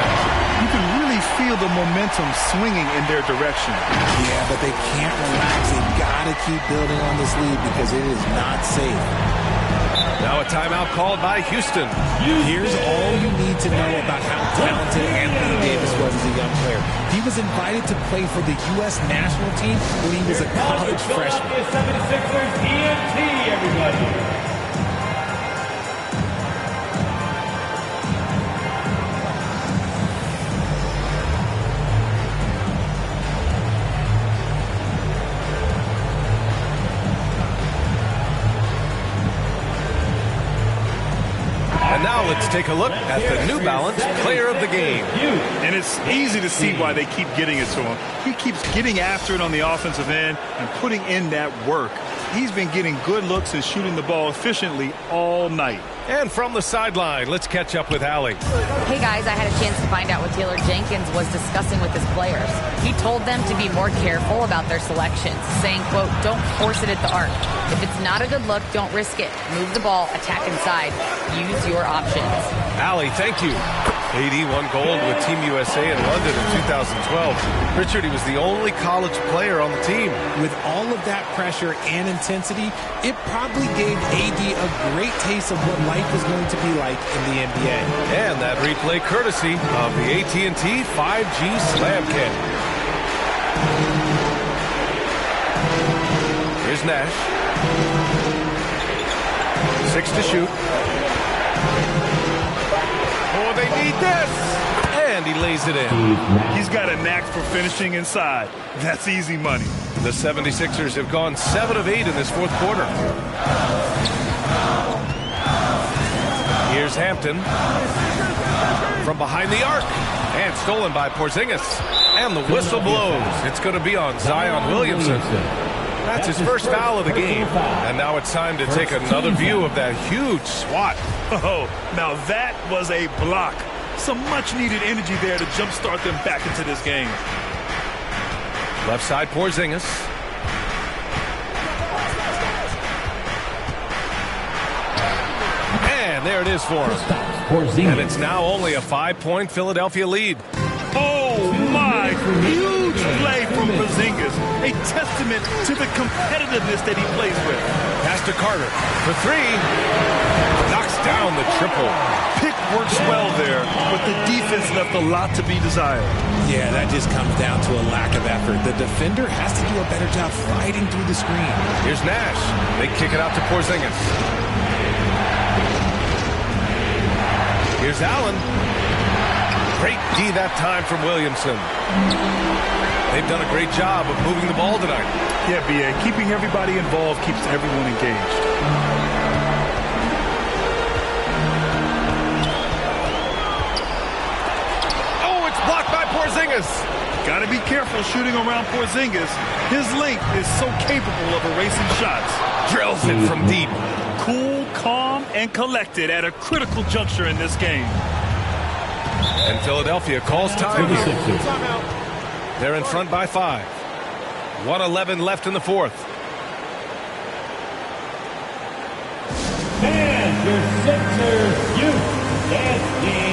You can really feel the momentum swinging in their direction. Yeah, but they can't relax. They've got to keep building on this lead because it is not safe. Now a timeout called by Houston. Here's all you need to know about how talented Anthony Davis was as a young player. He was invited to play for the U.S. national team when he was a college freshman. 76ers ENT, everybody. And now let's take a look at the New Balance player of the game. And it's easy to see why they keep getting it to him. He keeps getting after it on the offensive end and putting in that work. He's been getting good looks and shooting the ball efficiently all night. And from the sideline, let's catch up with Allie. Hey guys, I had a chance to find out what Taylor Jenkins was discussing with his players. He told them to be more careful about their selections, saying, quote, don't force it at the arc. If it's not a good look, don't risk it. Move the ball, attack inside. Use your options. Allie, thank you. AD won gold with Team USA in London in 2012. Richard, he was the only college player on the team. With all of that pressure and intensity, it probably gave AD a great taste of what life is going to be like in the NBA. And that replay courtesy of the AT&T 5G Slam Cam. Here's Nash. 6 to shoot. Oh, they need this. And he lays it in. He's got a knack for finishing inside. That's easy money. The 76ers have gone 7 of 8 in this fourth quarter. Here's Hampton. From behind the arc. And stolen by Porzingis. And the whistle blows. It's going to be on Zion Williamson. That's his first foul of the game. And now it's time to take another view of that huge swat. Oh, now that was a block. Some much-needed energy there to jumpstart them back into this game. Left side, Porzingis. And there it is for him. And it's now only a 5-point Philadelphia lead. Oh, my. Huge play from Porzingis. A testament to the competitiveness that he plays with. Pass to Carter for three. Knocks down the triple. Pick works well there, but the defense left a lot to be desired. Yeah, that just comes down to a lack of effort. The defender has to do a better job fighting through the screen. Here's Nash. They kick it out to Porzingis. Here's Allen. Great D that time from Williamson. They've done a great job of moving the ball tonight. Yeah, B.A. Keeping everybody involved keeps everyone engaged. Oh, it's blocked by Porzingis. Got to be careful shooting around Porzingis. His length is so capable of erasing shots. Drills it from deep. Cool, calm, and collected at a critical juncture in this game. And Philadelphia calls time here. They're in front by 5. 1:11 left in the fourth. And your Sixers youth dance team.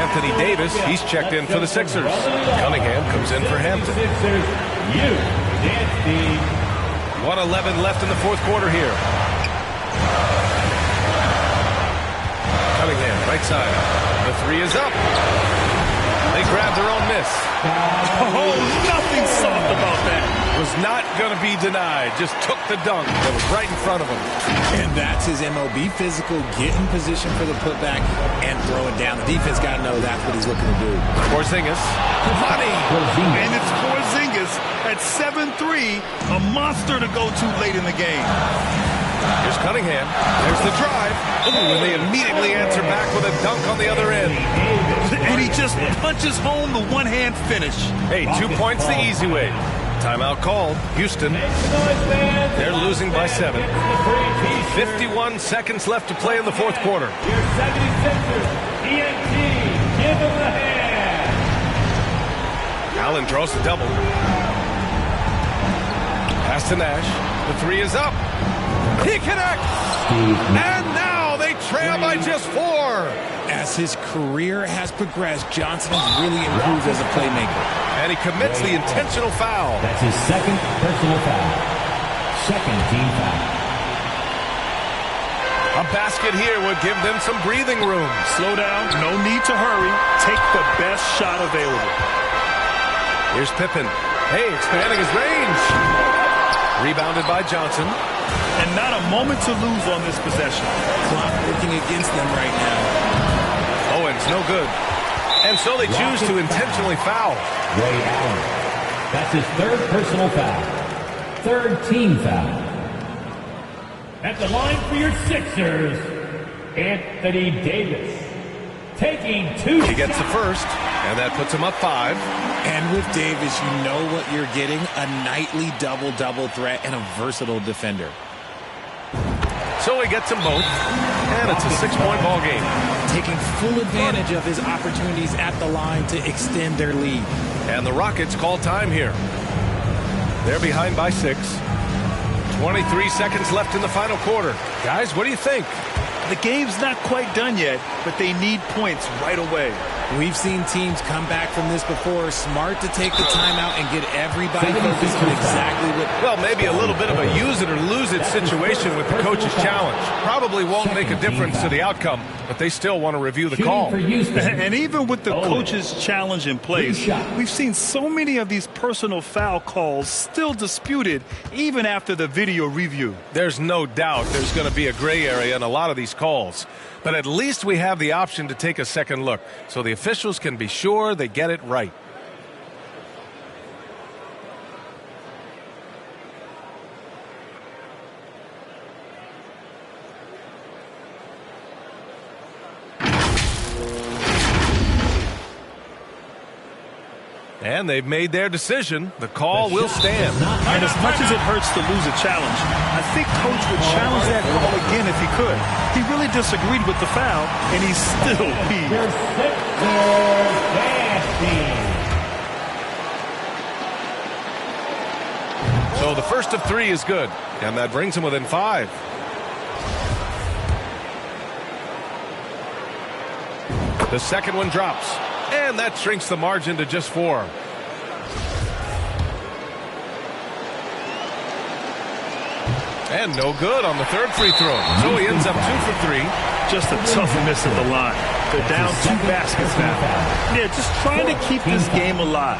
Anthony Davis, he's checked in for the Sixers. Cunningham comes in for Hampton. 1:11 left in the fourth quarter here. Cunningham, right side. The three is up. They grab their own miss. Oh, nothing soft about that. Was not going to be denied. Just took the dunk that was right in front of him. And that's his MO. Be physical, get in position for the putback, and throw it down. The defense got to know that's what he's looking to do. Porzingis. Money. And it's Porzingis at 7'3", a monster to go to late in the game. Here's Cunningham. There's the drive. Ooh, and they immediately answer back with a dunk on the other end. And he just punches home the one-hand finish. Hey, 2 points the easy way. Timeout called. Houston. They're losing by 7. 51 seconds left to play in the fourth quarter. Your 76ers, ENT, give him the hand. Allen draws the double. Pass to Nash. The three is up. He connects. And now they trail by just 4. As his career has progressed, Johnson has really improved as a playmaker. And he commits the intentional foul. That's his second personal foul. Second team foul. A basket here would give them some breathing room. Slow down. No need to hurry. Take the best shot available. Here's Pippen. Hey, expanding his range. Rebounded by Johnson. And not a moment to lose on this possession. Clock working against them right now. Owens, no good. And so they choose to intentionally foul. Ray Allen. That's his third personal foul. Third team foul. At the line for your Sixers, Anthony Davis. Taking 2 He gets the first, and that puts him up 5. And with Davis, you know what you're getting. A nightly double-double threat and a versatile defender. So he gets them both, and it's a 6-point ball game. Taking full advantage of his opportunities at the line to extend their lead. And the Rockets call time here. They're behind by 6. 23 seconds left in the final quarter. Guys, what do you think? The game's not quite done yet, but they need points right away. We've seen teams come back from this before. Smart to take the timeout and get everybody focused on exactly what... Well, maybe a little bit of a use it or lose it situation with the coach's challenge. Probably won't make a difference to the outcome, but they still want to review the call. And even with the coach's challenge in place, we've seen so many of these personal foul calls still disputed even after the video review. There's no doubt there's going to be a gray area in a lot of these calls. But at least we have the option to take a second look, so the officials can be sure they get it right. And they've made their decision. The call will stand. And as much as it hurts to lose a challenge, I think Coach would challenge that call again if he could. He really disagreed with the foul, and he's still peeved. the first of 3 is good, and that brings him within 5. The second one drops, and that shrinks the margin to just 4. And no good on the third free throw. So he ends up 2 for 3. Just a tough miss at the line. They're down 2 baskets now. Yeah, just trying to keep this game alive.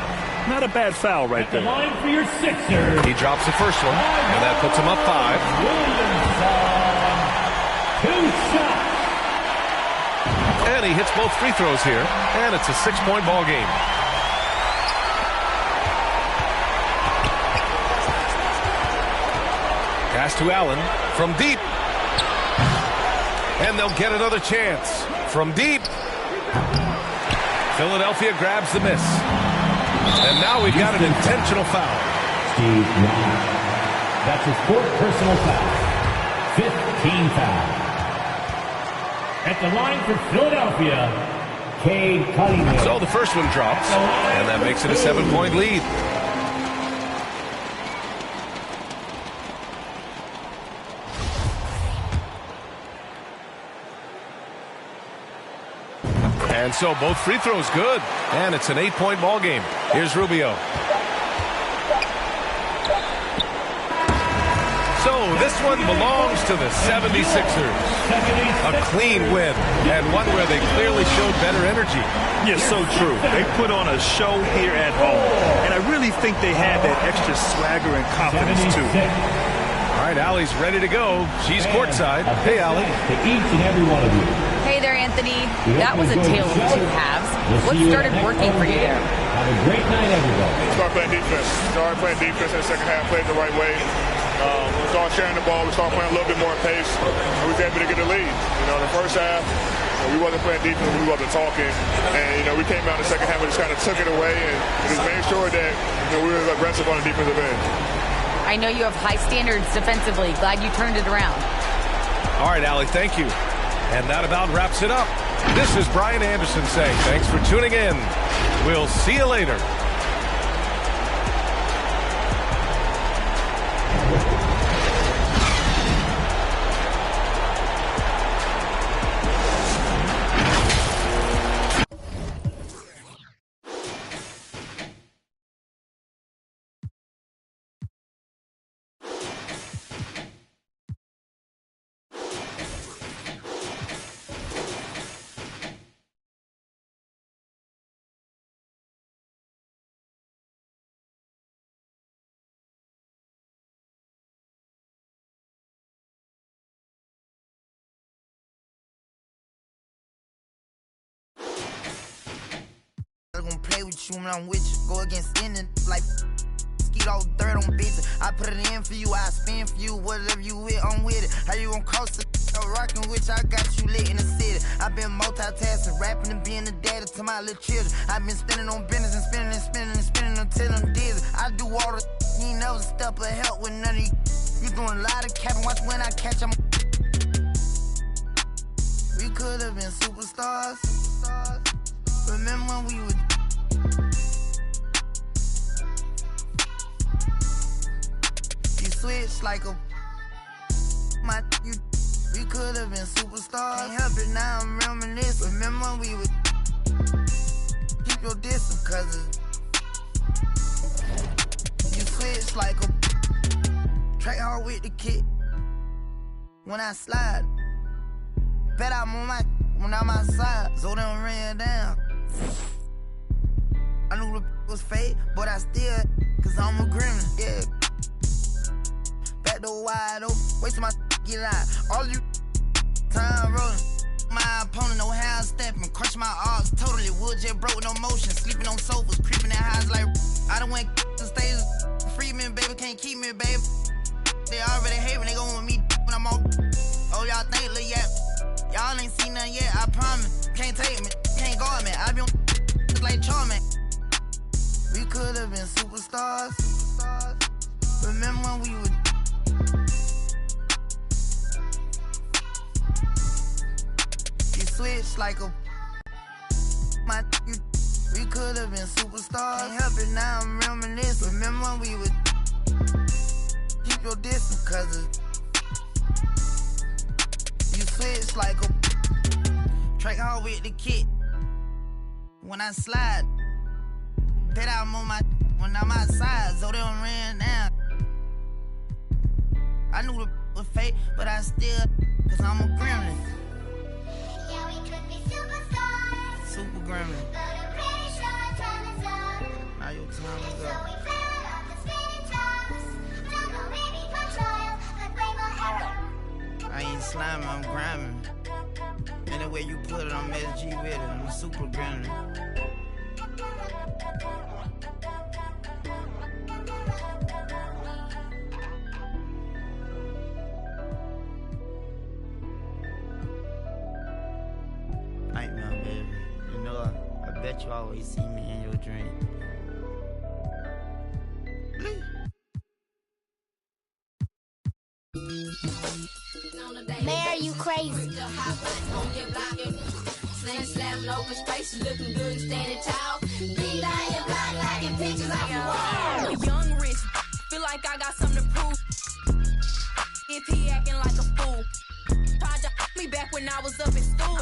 Not a bad foul right there. Line for your Sixers. He drops the first one, and that puts him up 5. 2 shots. And he hits both free throws here, and it's a 6-point ball game. Pass to Allen from deep. And they'll get another chance from deep. Philadelphia grabs the miss. And now we've got an intentional foul. Steve Young. That's his 4th personal foul. 5th team foul. At the line for Philadelphia, Cade Cunningham. So the first one drops, and that makes it a 7-point lead. And so both free throws good, and it's an 8-point ball game. Here's Rubio. So this one belongs to the 76ers. A clean win, and one where they clearly showed better energy. Yeah, so true. They put on a show here at home, and I really think they had that extra swagger and confidence too. All right, Allie's ready to go. She's courtside. Hey, Allie. To each and every one of you. Hey there, Anthony. That was a tale of 2 halves. What started working for you there? Have a great night, everybody. Started playing defense. Started playing defense in the second half. Played the right way. We started sharing the ball. We started playing a little bit more pace. And we was able to get a lead. You know, in the first half, we wasn't playing defense. We wasn't talking. And, you know, we came out in the second half and just kind of took it away and just made sure that, you know, we were aggressive on the defensive end. I know you have high standards defensively. Glad you turned it around. All right, Allie, thank you. And that about wraps it up. This is Brian Anderson saying thanks for tuning in. We'll see you later. I'm gonna play with you when I'm with you. Go against any like skeet all dirt on bitches. I put it in for you, I spin for you. Whatever you with, I'm with it. How you gonna coast it? Rockin' with you, I got you lit in the city. I've been multitasking, rapping and being the daddy to my little children. I've been spending on business and spending and spending and spending until I'm dizzy. I do all the you ain't never step of help with none of you. You doing a lot of capping, watch when I catch them. We could have been superstars. Remember when we would. You switch like a my you. We could have been superstars. Can't help it now, I'm reminiscing. Remember when we would keep your distance, cause you switch like a track hard with the kick. When I slide, bet I'm on my when I'm outside, so they don't ran down. I knew the was fake, but I still, cause I'm a gremlin, yeah. Back door wide open, wait till my get out. All you time rolling. My opponent, no hand stepping, crush my arms totally. Wood jet broke, no motion, sleeping on sofas, creeping in highs like I done went to stages. Free me, baby, can't keep me, baby. They already hate me, they gon' want me when I'm on. Oh, y'all think, look, yeah. Y'all ain't seen nothing yet, I promise. Can't take me, can't guard me. I been like Charmin. We could have been superstars. Remember when we would. You switch like a my you. We could have been superstars. Can't help it now, I'm reminiscing. Remember when we would keep your distance, cause you switch like a track hard with the kid. When I slide, bet I'm on my when I'm outside, so they don't ran down. I knew the was fake, but I still, cause I'm a gremlin. Yeah, we could be superstars. Super gremlin. But I'm pretty sure our time is up. Now your time is So up. we fell off the spinning tops. Don't know, maybe control, but way more heaven. I ain't sliming, I'm grinding. Any way you put it, I'm SG with it. I'm a super gremlin. Nightmare, baby. You know, I bet you always see me in your dream. Man, are you crazy? Slam open space, looking good and standing tall. Be down your block, liking pictures off the wall. Young rich, feel like I got something to prove. If he acting like a fool, tried to me back when I was up in school.